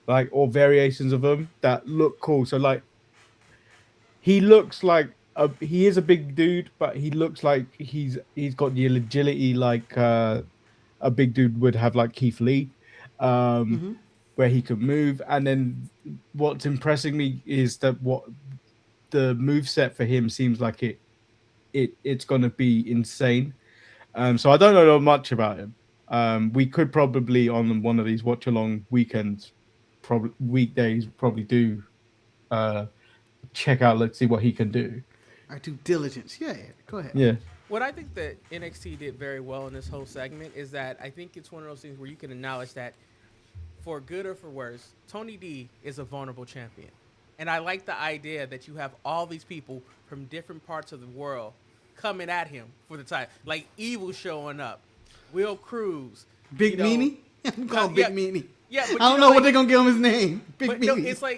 like or variations of them that look cool. So like he looks like he is a big dude, but he looks like he's got the agility like a big dude would have, like Keith Lee. where he could move. And then what's impressing me is that what the move set for him seems like it's going to be insane. So I don't know much about him. We could probably on one of these watch along weekends, probably weekdays, probably do check out. Let's see what he can do. Our due diligence. Yeah, go ahead. Yeah. What I think that NXT did very well in this whole segment is that I think it's one of those things where you can acknowledge that, for good or for worse, Tony D is a vulnerable champion. And I like the idea that you have all these people from different parts of the world coming at him for the title. Like Evil showing up, Will Cruz. Big Meanie? I'm calling Big Meanie. Yeah, but I don't know what they're going to give him his name. Big Meanie. No,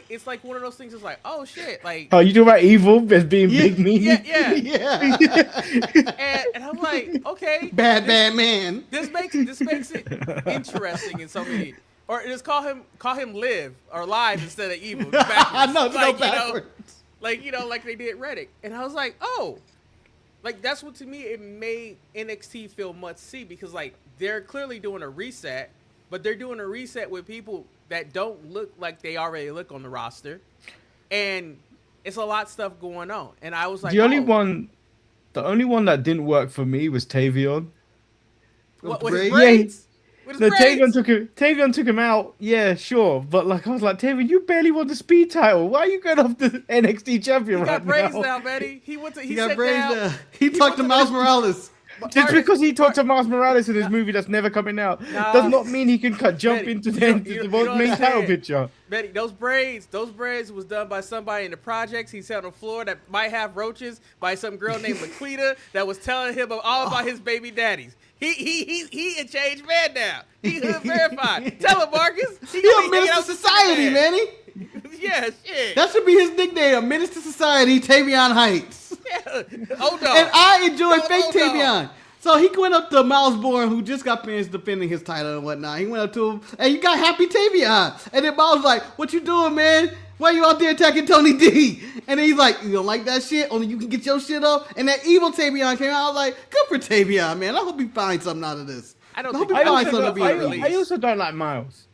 it's like one of those things. It's like, oh shit, like. Oh, you talking about Evil as being Big Meanie? Yeah. and I'm like, okay. Bad man. This makes it interesting in so many. Or just call him Live or Live instead of Evil. I know, like, backwards. Like they did Reddick. And I was like, oh. Like, that's what, to me, it made NXT feel must-see because, like, they're clearly doing a reset, but they're doing a reset with people that don't look like they already look on the roster. And it's a lot of stuff going on. And I was like, the only one that didn't work for me was Tavion. What, with his braids? Yeah, no, Tavion took him out. Yeah, sure, but like I was like, Tavion, you barely won the speed title. Why are you going off the NXT champion he right got braids now? now, Betty. He got braids now. He talked to Miles Morales. Just because he talked to Miles Morales in his movie that's never coming out does not mean he can jump Betty, into the main title picture. Betty, those braids was done by somebody in the projects. He sat on the floor that might have roaches by some girl named Laquita that was telling him all about his baby daddies. He a changed man now. He hood verified. Tell him, Marcus. He a menace to society, Manny. Yeah, shit. That should be his nickname, a menace to society, Tavion Heights. Yeah. Oh, no. And I enjoy fake Tavion. So he went up to Miles Bourne, who just got finished defending his title and whatnot. He went up to him, and you got Happy Tavion. And then Miles was like, what you doing, man? Why you out there attacking Tony D? And then he's like, you don't like that shit? Only you can get your shit up? And that evil Tavion came out. I was like, good for Tavion, man. I hope he finds something out of this. I also don't like Miles.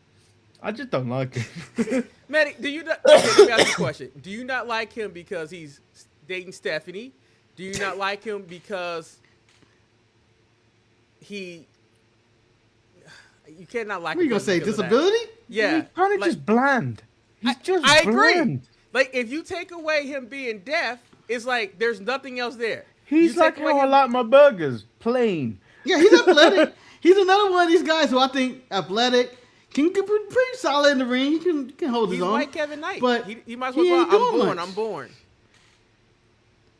I just don't like him. Manny, do you not? Okay, let me ask you a question. Do you not like him because he's dating Stephanie? Do you not like him because you cannot like him? What are you gonna say? Disability? Yeah, He's kind of just bland. He's just I bland. agree. Like, if you take away him being deaf, it's like there's nothing else there. He's like how I like my burgers, plain. Yeah, he's athletic. He's another one of these guys who I think athletic, can get pretty solid in the ring. He can hold his own. He's like Kevin Knight. But he might as well go, I'm born.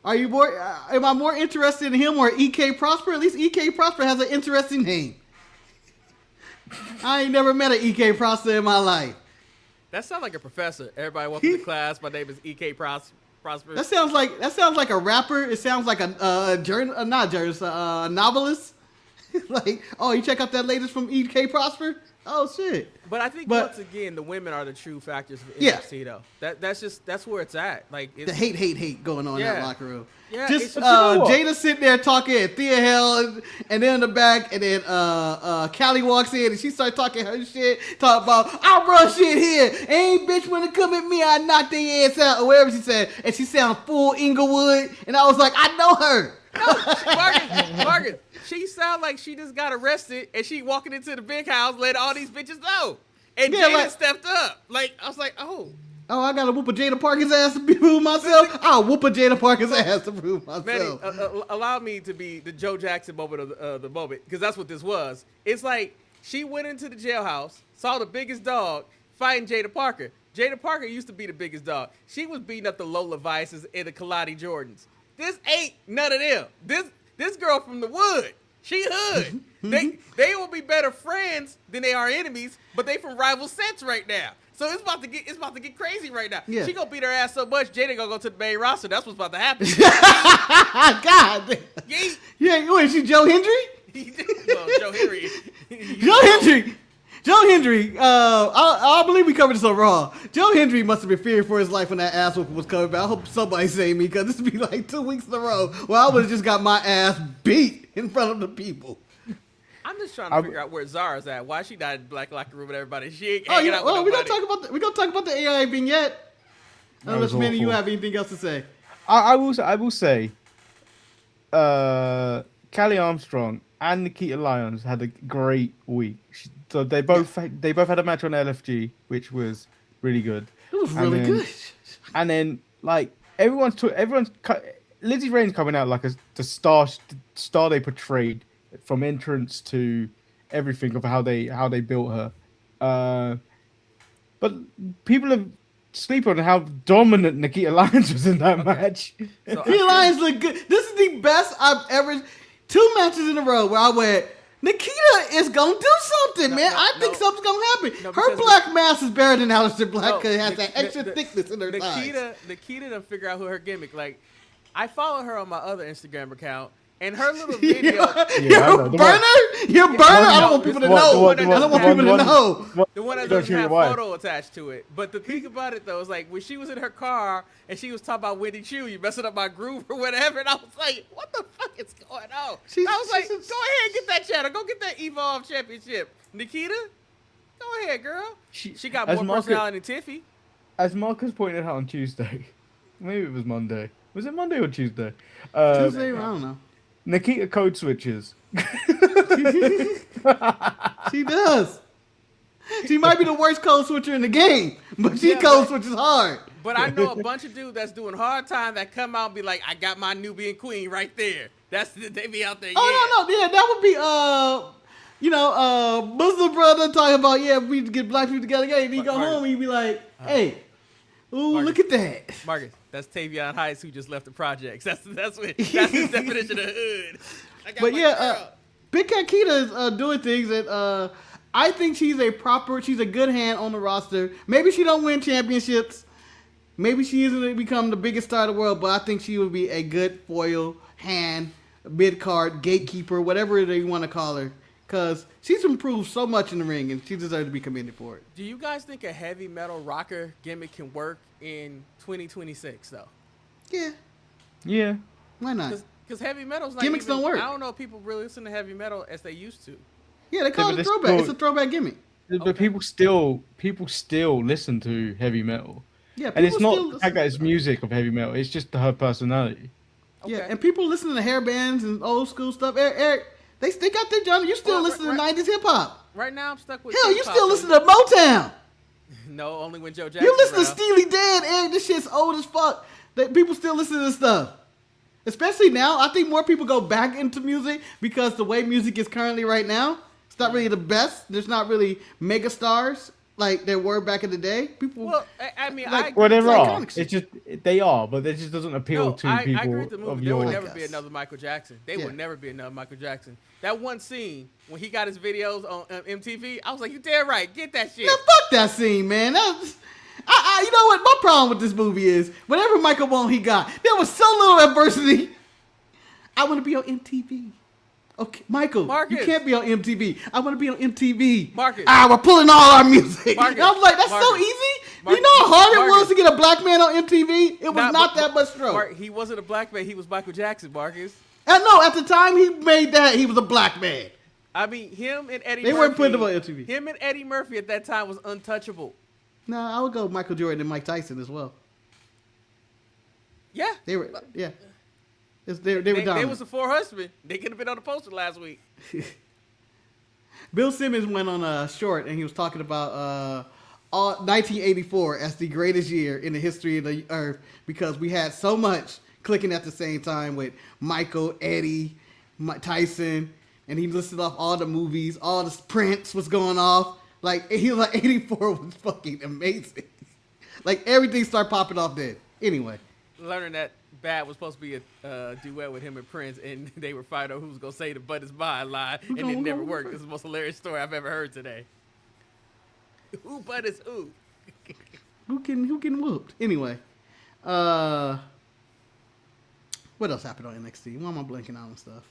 Are you more? Am I more interested in him or EK Prosper? At least EK Prosper has an interesting name. I ain't never met an EK Prosper in my life. That sounds like a professor. Everybody, welcome to class. My name is EK Prosper. That sounds like a rapper. It sounds like a novelist. Like, oh, you check out that latest from EK Prosper? Oh shit. But I think once again, the women are the true factors of NXT though. That's where it's at. Like, it's, the hate going on in that locker room. Yeah, just Jada sitting there talking at Thea Hell, and then in the back, and then Callie walks in and she starts talking her shit, talking about I run shit here. Ain't bitch wanna come at me, I knock their ass out, or whatever she said, and she sound full Inglewood, and I was like, I know her. No, Marcus, she sound like she just got arrested and she walking into the big house, let all these bitches know. And Jada stepped up. Like, I was like, oh, I gotta whoop a Jada Parker's ass to prove myself. I'll whoop a Jada Parker's ass to prove myself. Manny, allow me to be the Joe Jackson moment of the moment, because that's what this was. It's like she went into the jailhouse, saw the biggest dog fighting Jada Parker. Jada Parker used to be the biggest dog. She was beating up the Lola Vices and the Kalani Jordans. This ain't none of them. This girl from the wood. She hood. They will be better friends than they are enemies, but they from rival sets right now. So it's about to get crazy right now. Yeah. She gonna beat her ass so much, Jada gonna go to the main roster. That's what's about to happen. God. Yeah. Wait, she Joe Hendry? No, Joe Henry. Joe Hendry, I believe we covered this on Raw. Joe Hendry must have been fearing for his life when that ass whooping was coming back. I hope somebody saved me, because this would be like 2 weeks in a row where I would have just got my ass beat in front of the people. I just trying to figure out where Zara's at. Why she not in black locker room with everybody? She ain't Oh, hanging out with we're gonna nobody. talk about the AI vignette. Unless Manny, you awful. have anything else to say. I will say, Callie Armstrong and Nikita Lyons had a great week. So they both had a match on LFG, which was really good. It was really good. And then like Lizzie Rain's coming out like the star they portrayed from entrance to everything of how they built her. But people have sleep on how dominant Nikita Lyons was in that match. So Nikita Lyons look good. This is the best I've ever. 2 matches in a row where I went, Nikita is gonna do something, man. I think something's gonna happen. Her black mask is better than Aleister Black because it has that extra thickness in her thighs. Nikita done figure out who her gimmick. Like, I follow her on my other Instagram account, and her little video. You're a burner. I don't want people to know. I don't want people to know. The one that doesn't have photo attached to it. But the thing about it, though, is like when she was in her car and she was talking about Wendy Chu, you messing up my groove or whatever. And I was like, what the fuck is going on? I was like, go ahead and get that channel. Go get that Evolve Championship. Nikita, go ahead, girl. She got more personality than Tiffy. As Marcus pointed out on Tuesday, maybe it was Monday. Was it Monday or Tuesday? Tuesday, I don't know. Nikita code switches. She does. She might be the worst code switcher in the game, but she code switches hard. But I know a bunch of dudes that's doing hard time that come out and be like, I got my Nubian queen right there. They be out there. Oh, no. Yeah, that would be, Muslim brother talking about, we get black people together. And he go home and he be like, hey, ooh, Marcus, look at that. Marcus, that's Tavion Heights who just left the projects. That's his definition of hood. But Big Cat Kita is doing things that I think she's a good hand on the roster. Maybe she don't win championships. Maybe she isn't going to become the biggest star in the world, but I think she would be a good foil hand, mid-card, gatekeeper, whatever they want to call her. Because she's improved so much in the ring, and she deserves to be commended for it. Do you guys think a heavy metal rocker gimmick can work in 2026, though? Yeah. Yeah. Why not? Because heavy metal's not gimmicks don't work. I don't know if people really listen to heavy metal as they used to. Yeah, they call it a throwback. It's a throwback gimmick. But people still listen to heavy metal. Yeah, and it's not the fact that it's music of heavy metal. It's just her personality. Okay. Yeah, and people listen to hair bands and old school stuff. Eric, they got their genre. You still listen to 90s hip hop. Right now, I'm stuck with. Hell, you still listen to Motown. No, only when Joe Jackson. You listen to Steely Dan, Eric. This shit's old as fuck. People still listen to this stuff. Especially now, I think more people go back into music because the way music is currently right now, it's not really the best. There's not really mega stars like there were back in the day. People. Well, I mean, there are. It's just they are, but it just doesn't appeal to people. I agree with the movie. There would never be another Michael Jackson. There would never be another Michael Jackson. That one scene when he got his videos on MTV, I was like, you damn right, get that shit. Yeah, fuck that scene, man. You know what? My problem with this movie is whatever Michael Wong he got, there was so little adversity. I want to be on MTV. Okay, Michael, Marcus. You can't be on MTV. I want to be on MTV. Marcus. We're pulling all our music. Marcus. I was like, that's so easy. You know how hard it was to get a black man on MTV? It was not that much stroke. He wasn't a black man. He was Michael Jackson, Marcus. No, at the time he made that, he was a black man. I mean, him and Eddie Murphy. They weren't putting him on MTV. Him and Eddie Murphy at that time was untouchable. No, I would go Michael Jordan and Mike Tyson as well. Yeah. They were dominant. They was the four horsemen. They could have been on the poster last week. Bill Simmons went on a short and he was talking about 1984 as the greatest year in the history of the earth because we had so much clicking at the same time with Michael, Eddie, Mike Tyson, and he listed off all the movies, all the Prince was going off. Like he was like 84 was fucking amazing. Like everything started popping off then. Anyway, learning that Bad was supposed to be a duet with him and Prince, and they were fighting over who was gonna say the "but is mine" line, and it never worked. This is the most hilarious story I've ever heard today. Who but is who? who can whooped? Anyway, what else happened on NXT? Why am I blanking out on stuff?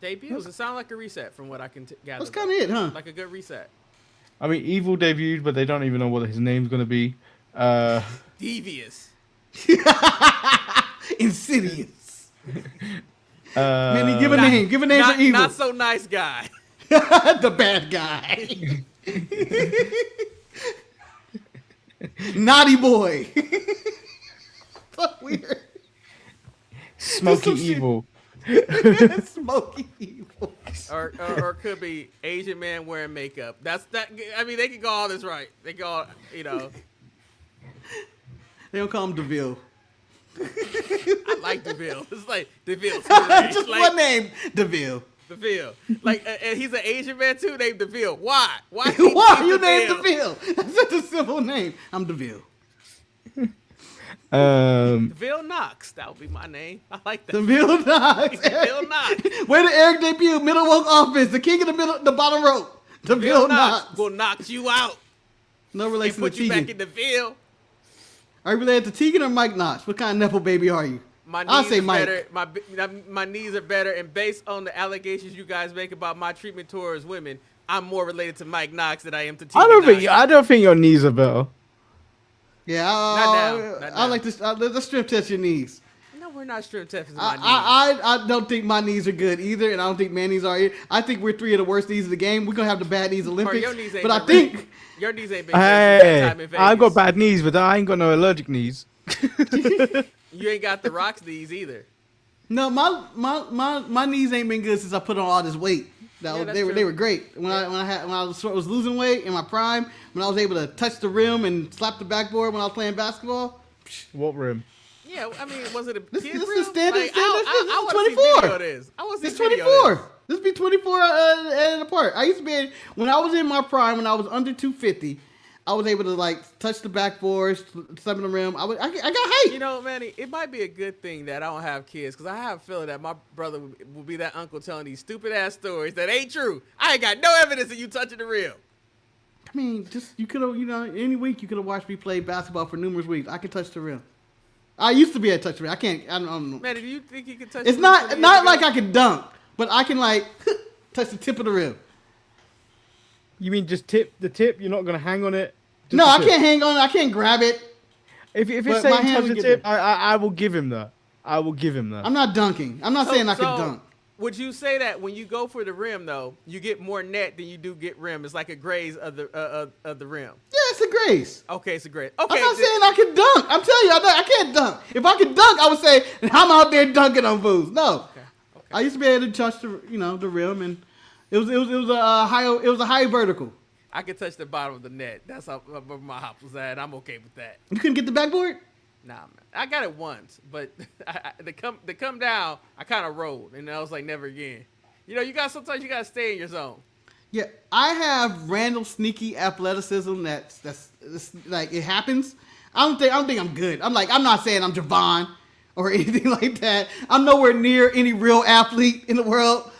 Debuts. It sounded like a reset from what I can gather. That's kind of it, huh? Like a good reset. I mean, Evil debuted, but they don't even know what his name's gonna be. Devious. Insidious. Man, give a name. Give a name for Evil. Not so nice guy. The bad guy. Naughty boy. Fuck weird. Smoky Some shit. evil. Smoky evil. Or it could be Asian man wearing makeup. That's that. I mean, they can go all this right. They go, all, They don't call him DeVille. I like DeVille. It's like DeVille. Just like, one name, DeVille. DeVille. Like, and he's an Asian man too, named DeVille. Why? Why? Why you named DeVille? That's such a simple name. I'm DeVille. DeVille Knox. That would be my name. I like that. DeVille Knox. DeVille Knox. Where the Eric debut? Middle woke office. The king of the bottom rope. DeVille Knox. will knock you out No and relation to put you back Tegan. in the Ville. Are you related to Tegan or Mike Knox? What kind of nepo baby are you? I'll say Mike. Better. My knees are better, and based on the allegations you guys make about my treatment towards women, I'm more related to Mike Knox than I am to Tegan. I don't think your knees are better. Yeah, Not I now. like this. Let's strip test your knees. No, we're not strip testing my knees. I don't think my knees are good either, and I don't think Manny's are either. I think we're three of the worst knees of the game. We're gonna have the bad knees Olympics, your knees ain't but I been think your knees ain't been good since that time in Vegas. I've got bad knees, but I ain't got no allergic knees. You ain't got the Rock's knees either. no, my knees ain't been good since I put on all this weight. Yeah, They true. were great when I was losing weight in my prime, when I was able to touch the rim and slap the backboard when I was playing basketball. What room? Yeah, I mean, was it a This kid is rim? standard. Like, This I is wanna see 24. video of this. I want to see It's video of this. 24. This be 24 and apart. I used to be when I was in my prime, when I was under 250. I was able to like touch the backboard, slap in the rim. I got height. You know, Manny, it might be a good thing that I don't have kids, because I have a feeling that my brother will be that uncle telling these stupid ass stories that ain't true. I ain't got no evidence of you touching the rim. I mean, just you could have, any week you could have watched me play basketball for numerous weeks. I can touch the rim. I used to be able to touch the rim. I can't. I don't know. Manny, do you think you can touch? It's the rim not 20 not years like ago? I can dunk, but I can like touch the tip of the rim. You mean just tip the tip? You're not gonna hang on it? Just No, the I tip? can't hang on. I can't grab it. If it's But saying my hand touch would the get tip, there. I will give him that. I will give him that. I'm not dunking. I'm not saying I can So, dunk. Would you say that when you go for the rim though, you get more net than you do get rim? It's like a graze of the rim. Yeah, it's a grace. Okay, it's a graze. Okay, I'm not saying I can dunk. I'm telling you, I can't dunk. If I could dunk, I would say I'm out there dunking on fools. No, Okay. I used to be able to touch the rim, and it was a high vertical. I can touch the bottom of the net. That's how my hop was at. I'm okay with that. You couldn't get the backboard. Nah, man. I got it once, but the come down, I kind of rolled, and I was like, never again. You know, sometimes you gotta stay in your zone. Yeah, I have random sneaky athleticism that's like it happens. I don't think I'm good. I'm not saying I'm Javon or anything like that. I'm nowhere near any real athlete in the world.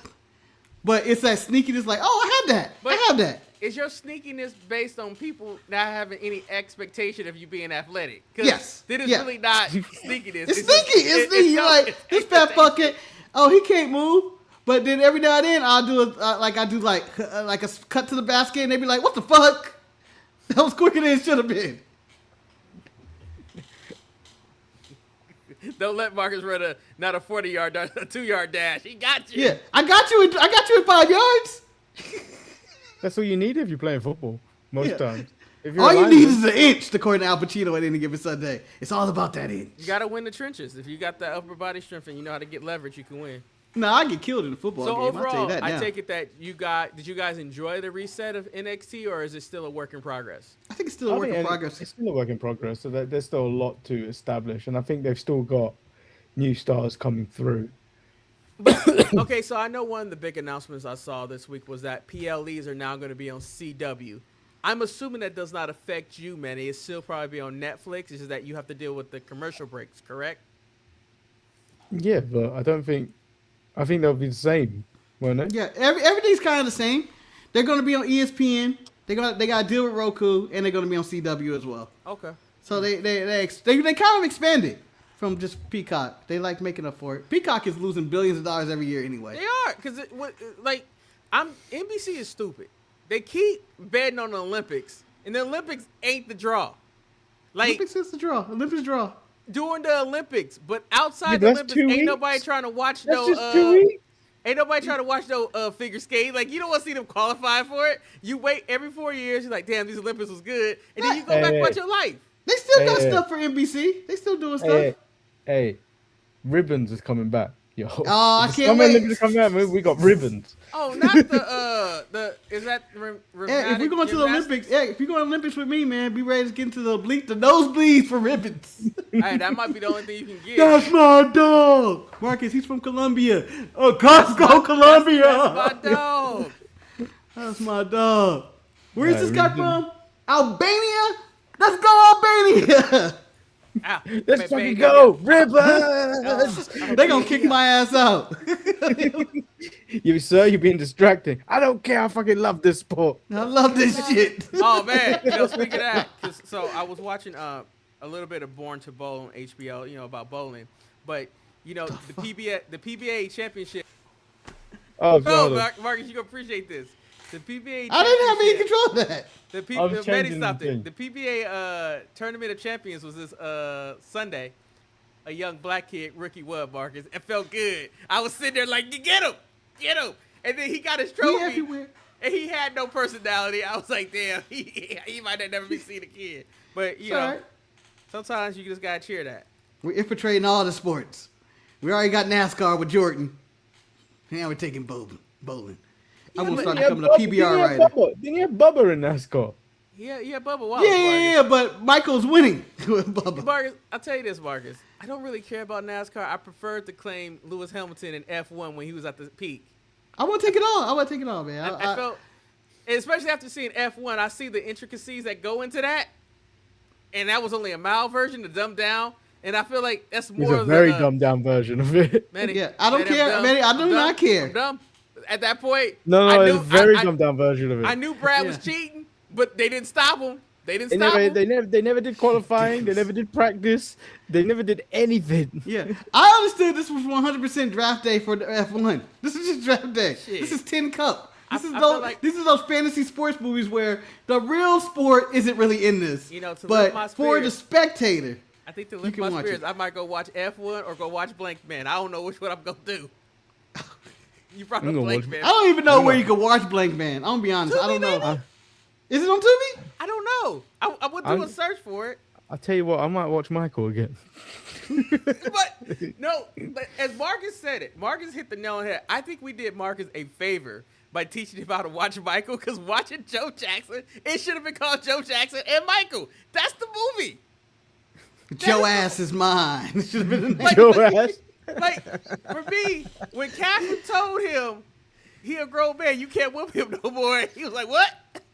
But it's that sneakiness, like, oh, I have that. But- I have that. Is your sneakiness based on people not having any expectation of you being athletic? 'Cause Yes. It is Yeah. really not sneakiness. It's sneaky. It's sneaky. You're like, this fat fucker, oh, he can't move. But then every now and then I'll do like a cut to the basket, and they be like, what the fuck? That was quicker than it should have been. Don't let Marcus run not a 40-yard, a 2-yard dash. He got you. Yeah, I got you in 5 yards. That's all you need if you're playing football. Most Yeah. times. If you're All a you lineman- need is an inch, according to Al Pacino at any given Sunday. It's all about that inch. You gotta win the trenches. If you got that upper body strength and you know how to get leverage, you can win. No, I get killed in a football So game. I'll tell you overall, that now. I take it that did you guys enjoy the reset of NXT, or is it still a work in progress? I think it's still a work in progress. It's still a work in progress. So there's still a lot to establish, and I think they've still got new stars coming through. Okay, so I know one of the big announcements I saw this week was that PLEs are now going to be on CW. I'm assuming that does not affect you, Manny. It's still probably be on Netflix. It's just that you have to deal with the commercial breaks, correct? Yeah, but I think they'll be the same, won't they? Yeah, everything's kind of the same. They're going to be on ESPN. They got to deal with Roku, and they're going to be on CW as well. Okay. So they kind of expanded from just Peacock. They like making up for it. Peacock is losing billions of dollars every year anyway. They are, because NBC is stupid. They keep betting on the Olympics, and the Olympics ain't the draw. Like Olympics is the draw. Olympics draw. during the Olympics, but outside Yeah, the that's Olympics, 2 ain't weeks. nobody trying to watch That's no. just 2 weeks. Ain't nobody trying to watch no figure skate. Like, you don't want to see them qualify for it. You wait every 4 years. You're like, damn, these Olympics was good. And then you go back and watch your life. They still got stuff for NBC. They still doing stuff. Hey, Ribbons is coming back. Yo. Oh, I can't wait. Olympics coming out, man. We got Ribbons. Oh, not the is that Yeah, if we're going to the Olympics, if you're going to the Olympics with me, man, be ready to get into the nosebleeds for ribbons. Hey, that might be the only thing you can get. That's my dog, Marcus. He's from Colombia. Oh, Costco, Colombia. That's my dog. That's my dog. Where is this guy from? Albania. Let's go, Albania. Ow. Let's fucking go, Ribbons. They gonna kick my ass out. Sir, you're being distracting. I don't care. I fucking love this sport. I love this shit. Oh man, speaking of that, so I was watching a little bit of Born to Bowl on HBO, about bowling, but the PBA championship. Oh, Marcus, you gonna appreciate this. The PBA. I didn't have any control of that. The PBA Tournament of Champions was this Sunday. A young black kid, rookie won, Marcus. It felt good. I was sitting there like, get him. And then he got his trophy. And he had no personality. I was like, damn, he might have never been seen again. But, sometimes you just got to cheer that. We're infiltrating all the sports. We already got NASCAR with Jordan. Now we're taking bowling. I'm going to start becoming a PBR writer. Didn't you have Bubba in NASCAR? Yeah, Bubba. Yeah, but Michael's winning with Bubba. Marcus, I'll tell you this, Marcus. I don't really care about NASCAR. I prefer to claim Lewis Hamilton in F1 when he was at the peak. I want to take it all. Man. I felt, especially after seeing F1, I see the intricacies that go into that. And that was only a mild version, the dumbed down. And I feel like that's more of a very dumbed down version of it. I don't care. I do not care. I'm dumb. At that point, no, it's a very dumbed down version of it. I knew Brad was cheating, but they didn't stop him. They never did qualifying. They never did practice. They never did anything. Yeah, I understood this was 100% draft day for the F1. This is just draft day. Shit. This is Tin Cup. This is those fantasy sports movies where the real sport isn't really in this. But for the spectator, I think to lift my spirits, I might go watch F1 or go watch Blank Man. I don't know which one I'm gonna do. You brought up Blank Man. I don't even know where you can watch Blank Man. I'm gonna be honest. I don't know. Is it on Tubi? I don't know. I would do a search for it. I'll tell you what, I might watch Michael again. But as Marcus said it, Marcus hit the nail on the head. I think we did Marcus a favor by teaching him how to watch Michael, because watching Joe Jackson, it should have been called Joe Jackson and Michael. That's the movie. Joe Ass is mine. It should have been the name. Joe Ass. Like, for me, when Catherine told him he a grown man, you can't whip him no more, he was like, what?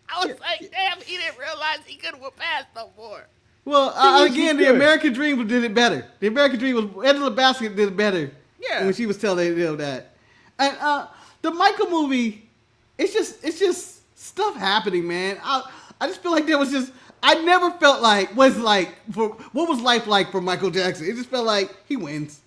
I was like, damn, he didn't realize he couldn't whip ass no more. Well, again, the American Dream did it better. The American Dream was, Angela Bassett did it better. Yeah. When she was telling him that. And the Michael movie, it's just stuff happening, man. I just feel like I never felt like, what was life like for Michael Jackson? It just felt like he wins.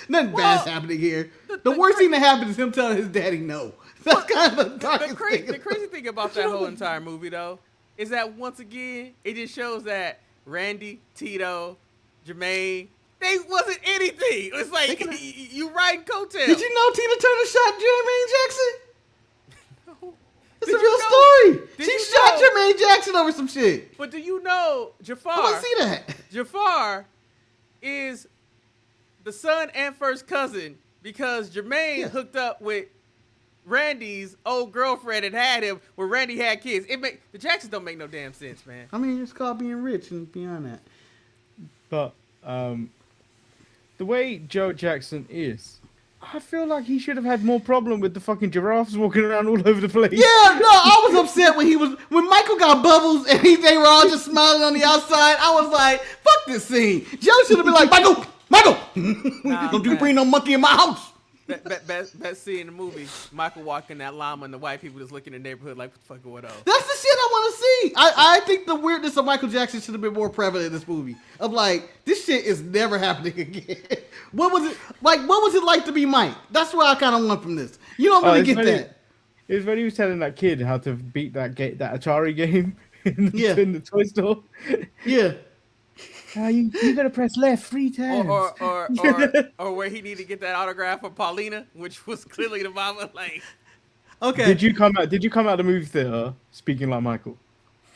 Nothing bad's happening here. The worst thing that happened is him telling his daddy no. That's kind of the crazy thing about that whole entire movie, though, is that once again, it just shows that Randy, Tito, Jermaine, they wasn't anything. It's like you riding coattails. Did you know Tina Turner shot Jermaine Jackson? No. It's a real story. She shot Jermaine Jackson over some shit. But do you know Jafar? I want to see that. Jafar is the son and first cousin because Jermaine hooked up with Randy's old girlfriend and had him when Randy had kids. The Jacksons don't make no damn sense, man. I mean, it's called being rich and beyond that. But the way Joe Jackson is, I feel like he should have had more problem with the fucking giraffes walking around all over the place. Yeah, no, I was upset when Michael got bubbles and they were all just smiling on the outside. I was like, fuck this scene. Joe should have been like, Michael, don't you bring no monkey in my house. Best scene in the movie, Michael walking that llama and the white people just looking in the neighborhood like, what the fuck going on? That's the shit I want to see. I think the weirdness of Michael Jackson should have been more prevalent in this movie. Of like, this shit is never happening again. What was it like to be Mike? That's what I kind of want from this. You don't really get that. It was when he was telling that kid how to beat that Atari game in the toy store. Yeah. You gotta press left 3 times. Or where he needed to get that autograph from Paulina, which was clearly the mama. Like, Okay. Did you come out of the movie theater speaking like Michael?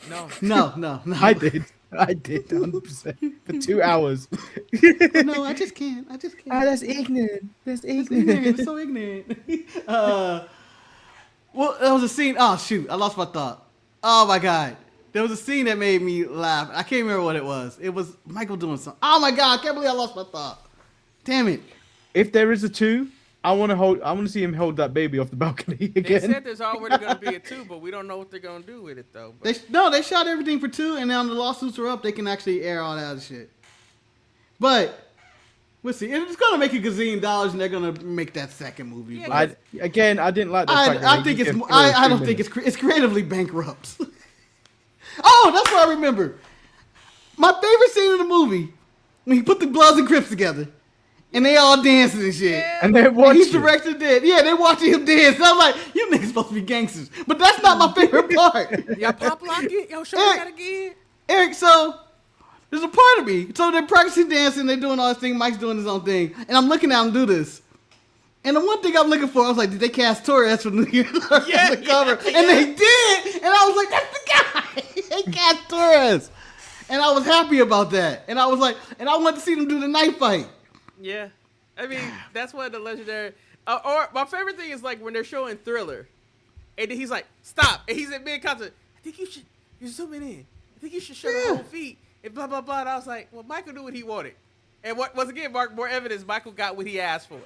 no. No. I did 100% for 2 hours. No, I just can't. That's ignorant. It's so ignorant. Well, there was a scene. Oh shoot, I lost my thought. Oh my god, there was a scene that made me laugh. I can't remember what it was. It was Michael doing something. Oh my god, I can't believe I lost my thought. Damn it. If there is a 2, I want to see him hold that baby off the balcony again. They said there's already going to be a 2, but we don't know what they're going to do with it though. But. They shot everything for 2, and now the lawsuits are up. They can actually air all that other shit. But we'll see. It's gonna make a gazillion dollars, and they're gonna make that second movie. Yeah, but I didn't like that. I think it's. I don't think it's creatively bankrupt. Oh, that's what I remember. My favorite scene in the movie when he put the Bloods and Crips together, and they all dancing and shit. Yeah. And they're And watching. he directed it. Yeah, they watching him dance. And I'm like, you niggas supposed to be gangsters, but that's not my favorite part. Y'all pop lock it? Yo, show me that again. Eric, so there's a part of me. So they're practicing dancing, they're doing all this thing, Mike's doing his own thing, and I'm looking at him do this. And the one thing I'm looking for, I was like, did they cast Torres from the cover? And they did! And I was like, that's the guy! They cast Torres! And I was happy about that. And I was like, and I wanted to see them do the knife fight. Yeah. I mean, that's one of the legendary. Or my favorite thing is like when they're showing Thriller, and then he's like, stop. And he's in mid-concert. I think you're zooming in. I think you should show the whole feet. And blah, blah, blah. And I was like, well, Michael knew what he wanted. And once again, Mark, more evidence, Michael got what he asked for.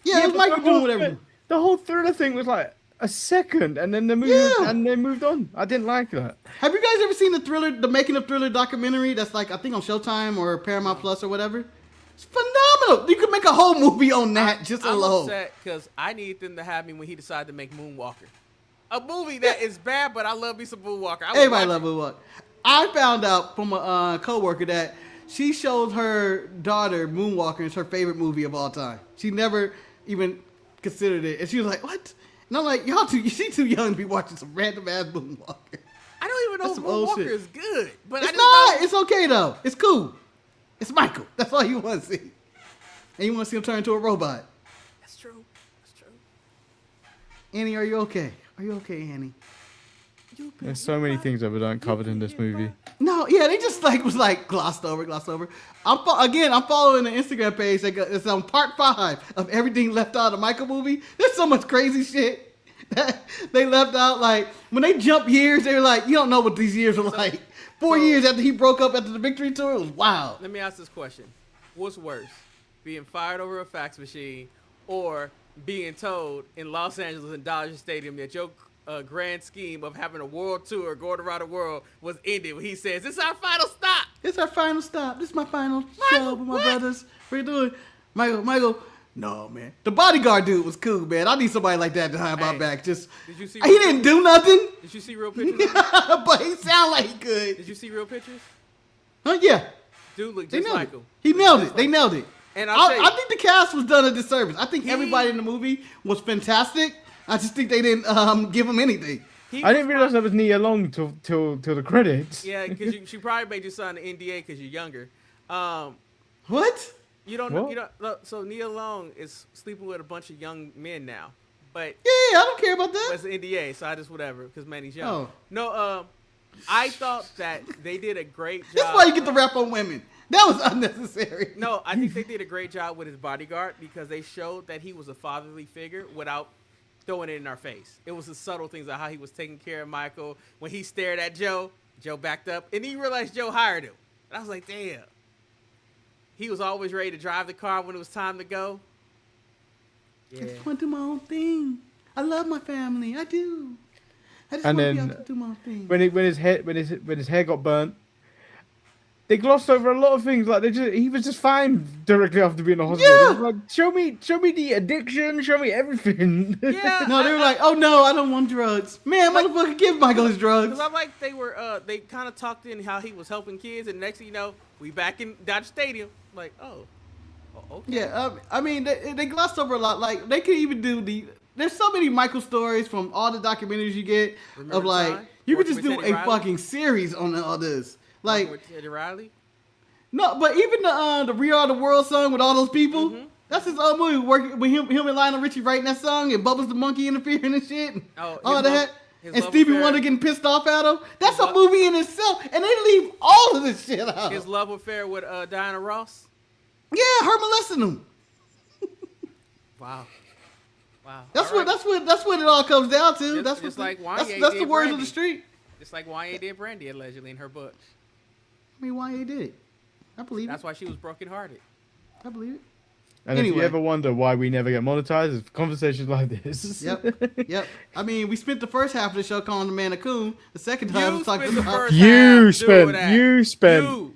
Yeah, it was Michael doing whatever. The whole Thriller thing was like a second, and then they moved on. I didn't like that. Have you guys ever seen the Making of Thriller documentary that's like, I think on Showtime or Paramount Plus or whatever? It's phenomenal. You could make a whole movie on that just alone. I'm upset because I need them to have me when he decided to make Moonwalker. A movie that is bad, but I love me some Moonwalker. Everybody love Moonwalker. I found out from a coworker that she showed her daughter Moonwalker is her favorite movie of all time. She never even considered it. And she was like, what? And I'm like, she's too young to be watching some random ass Moonwalker. I don't even know if Moonwalker is good. But It's not. It's okay, though. It's cool. It's Michael. That's all you want to see. And you want to see him turn into a robot. That's true. Annie, are you okay? Are you okay, Annie? There's so many things that we don't covered in this movie. No, yeah, they just was glossed over. I'm following the Instagram page. It's on part 5 of everything left out of the Michael movie. There's so much crazy shit that they left out. Like when they jump years, they were like, you don't know what these years were like. 4 years after he broke up after the Victory Tour, it was wild. Let me ask this question: what's worse, being fired over a fax machine, or being told in Los Angeles and Dodger Stadium that your grand scheme of having a world tour going around the world was ended when he says, "This is our final stop. It's our final stop. This is my final show with my brothers. What are you doing?" Michael, no, man. The bodyguard dude was cool, man. I need somebody like that to have my back. Did you see? He didn't do nothing. Did you see real pictures? But he sounded like he could. Did you see real pictures? Huh? Yeah. Dude looked just like him. He nailed it. They nailed it. And I think the cast was done a disservice. I think everybody in the movie was fantastic. I just think they didn't give him anything. I didn't realize that was Nia Long till the credits. Yeah, because she probably made you sign an NDA because you're younger. What? You don't know. You don't. So Nia Long is sleeping with a bunch of young men now, but yeah, I don't care about that. It's an NDA, so I just whatever because Manny's young. Oh. No, I thought that they did a great job. That's why you get the rap on women. That was unnecessary. No, I think they did a great job with his bodyguard because they showed that he was a fatherly figure without throwing it in our face. It was the subtle things of how he was taking care of Michael. When he stared at Joe backed up, and he realized Joe hired him. And I was like, damn. He was always ready to drive the car when it was time to go. Yeah. I just want to do my own thing. I love my family. I do. I just And want to be then able to do my own thing. when his hair got burnt, they glossed over a lot of things. Like he was just fine directly after being in the hospital. Yeah. It was like, show me the addiction, show me everything. Yeah. No, they were like, oh no, I don't want drugs. Man, motherfucker, give Michael his drugs. Because I like they kind of talked in how he was helping kids, and next thing you know, we back in Dodger Stadium. Like, oh okay. Yeah, I mean, they glossed over a lot. Like, they could even do there's so many Michael stories from all the documentaries you get of like, you could just do a fucking series on all this. Like, with Teddy Riley? No, but even the We Are the World song with all those people, that's his old movie. Working with him and Lionel Richie writing that song and Bubbles the monkey interfering and shit. Oh, All that. his And love Stevie affair. Wonder getting pissed off at him. That's a movie in itself, and they leave all of this shit out. His love affair with Diana Ross. Yeah, her molesting him. Wow. That's All right. what it all comes down to. Just That's like Wanye that's the did words of Brandy. the street. Just like Wanye did Brandy allegedly in her book. I mean, why he did it? I believe That's it. why she was brokenhearted. I believe it. And if Anyway. you ever wonder why we never get monetized, it's conversations like this. Yep. I mean, we spent the first half of the show calling the man a coon. The second half was talking spent the about. first You half doing spent. that. You spent. You.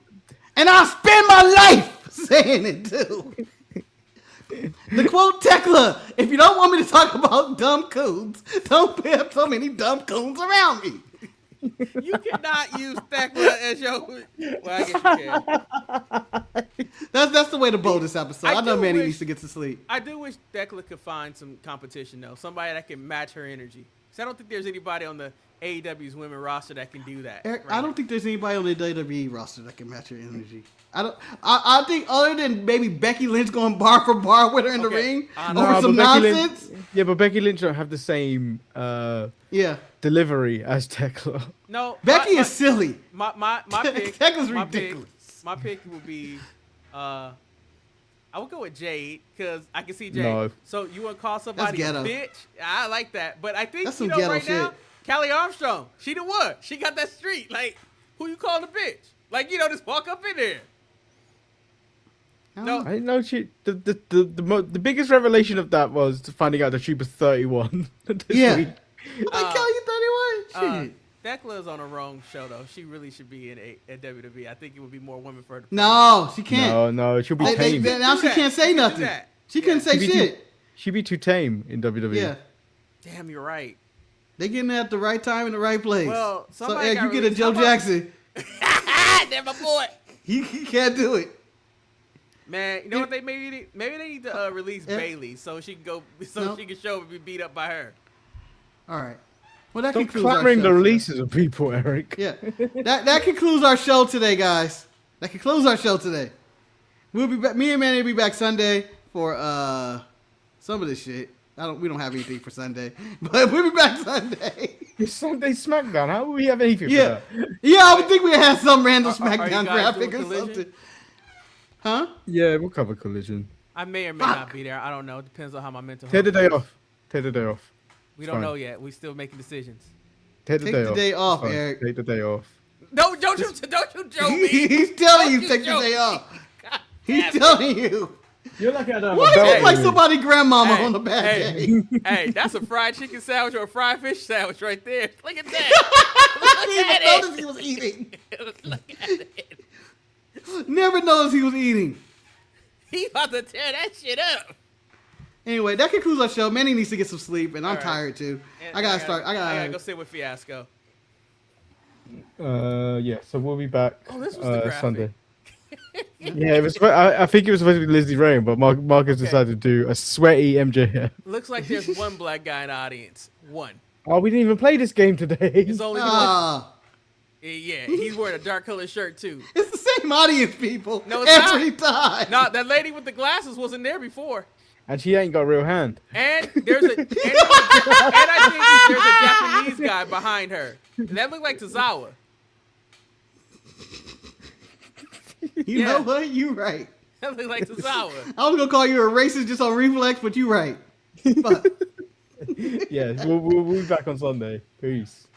And I spend my life saying it too. The quote Tekla, if you don't want me to talk about dumb coons, don't have so many dumb coons around me. You cannot use Thekla as your. Well, I guess you can. That's the way to bowl this episode. I know do Manny wish- needs to get to sleep. I do wish Thekla could find some competition though, somebody that can match her energy. Because I don't think there's anybody on the AEW's women roster that can do that. Eric, right I don't think there's anybody on the WWE roster that can match her energy. I think other than maybe Becky Lynch going bar for bar with her in the Okay. ring No, over some but Becky nonsense. Yeah, but Becky Lynch don't have the same Yeah, delivery as Tekla. No, Becky is silly. my pick. Tekla's my ridiculous. My pick would be, I would go with Jade because I can see Jade. No. So you want to call somebody a ghetto. bitch? I like that, but I think That's you some know ghetto right now, shit. Callie Armstrong, she the one. She got that street. Like, who you calling a bitch? Like, just walk up in there. No. I didn't know she. The biggest revelation of that was finding out that she was 31. this Yeah. week. Like Kelly, you 31? Shit. Thekla's on the wrong show though. She really should be in a WWE. I think it would be more women for her. No, she can't. No, she'll be tame. Now she that. can't say She can do nothing. that. She couldn't say She'd be shit. She'd be too tame in WWE. Yeah. Damn, you're right. They getting there at the right time in the right place. Well, so somebody Eric, got you get a released. Joe How about- Jackson. Damn, my boy. He can't do it. Man, you know what they maybe need? Maybe they need to release Yeah. Bailey so she can go, so No. she can show and be beat up by her. All right. Well, that Stop concludes our clamoring show the today. releases of people, Eric. Yeah, that concludes our show today, guys. That concludes our show today. We'll be back. Me and Manny will be back Sunday for some of this shit. We don't have anything for Sunday, but we'll be back Sunday. It's Sunday SmackDown. How would we have anything Yeah, for that? yeah. I would think we had some random Are you SmackDown guys graphic doing or Collision? something. Huh? Yeah, we'll cover Collision. I may or may Fuck. not be there. I don't know. It depends on how my mental Take the health day is. off. Take the day off. We It's don't fine. know yet. We still making decisions. Take the day off. It's fine. Eric. Take the day off. No, don't you joke me. He's telling Don't you take the joke day me. off. God He's damn it. telling you. You're lucky I don't Why you look like somebody grandmama on a bad day? Hey, that's a fried chicken sandwich or a fried fish sandwich right there. Look at that. Didn't even notice he was eating. Look at it. Never noticed he was eating. He about to tear that shit up. Anyway, that concludes our show. Manny needs to get some sleep, and I'm All right. tired too. And I gotta go sit with Fiasco. Yeah, so we'll be back Oh, this was the graphic. Sunday. Yeah, it was. I think it was supposed to be Lizzie Rain, but Marcus Okay. decided to do a sweaty MJF. Looks like there's one black guy in the audience. One. Oh, we didn't even play this game today. It's only one. Ah, Yeah, he's wearing a dark colored shirt too. it's the same audience, people. No, it's every not. time. No, that lady with the glasses wasn't there before. And she ain't got a real hand. And there's and I think there's a Japanese guy behind her. And that looked like Tozawa. You Yeah. know what? You right. That looked like Tozawa. I was gonna call you a racist just on reflex, but you right. Fuck. Yeah, we'll be back on Sunday. Peace.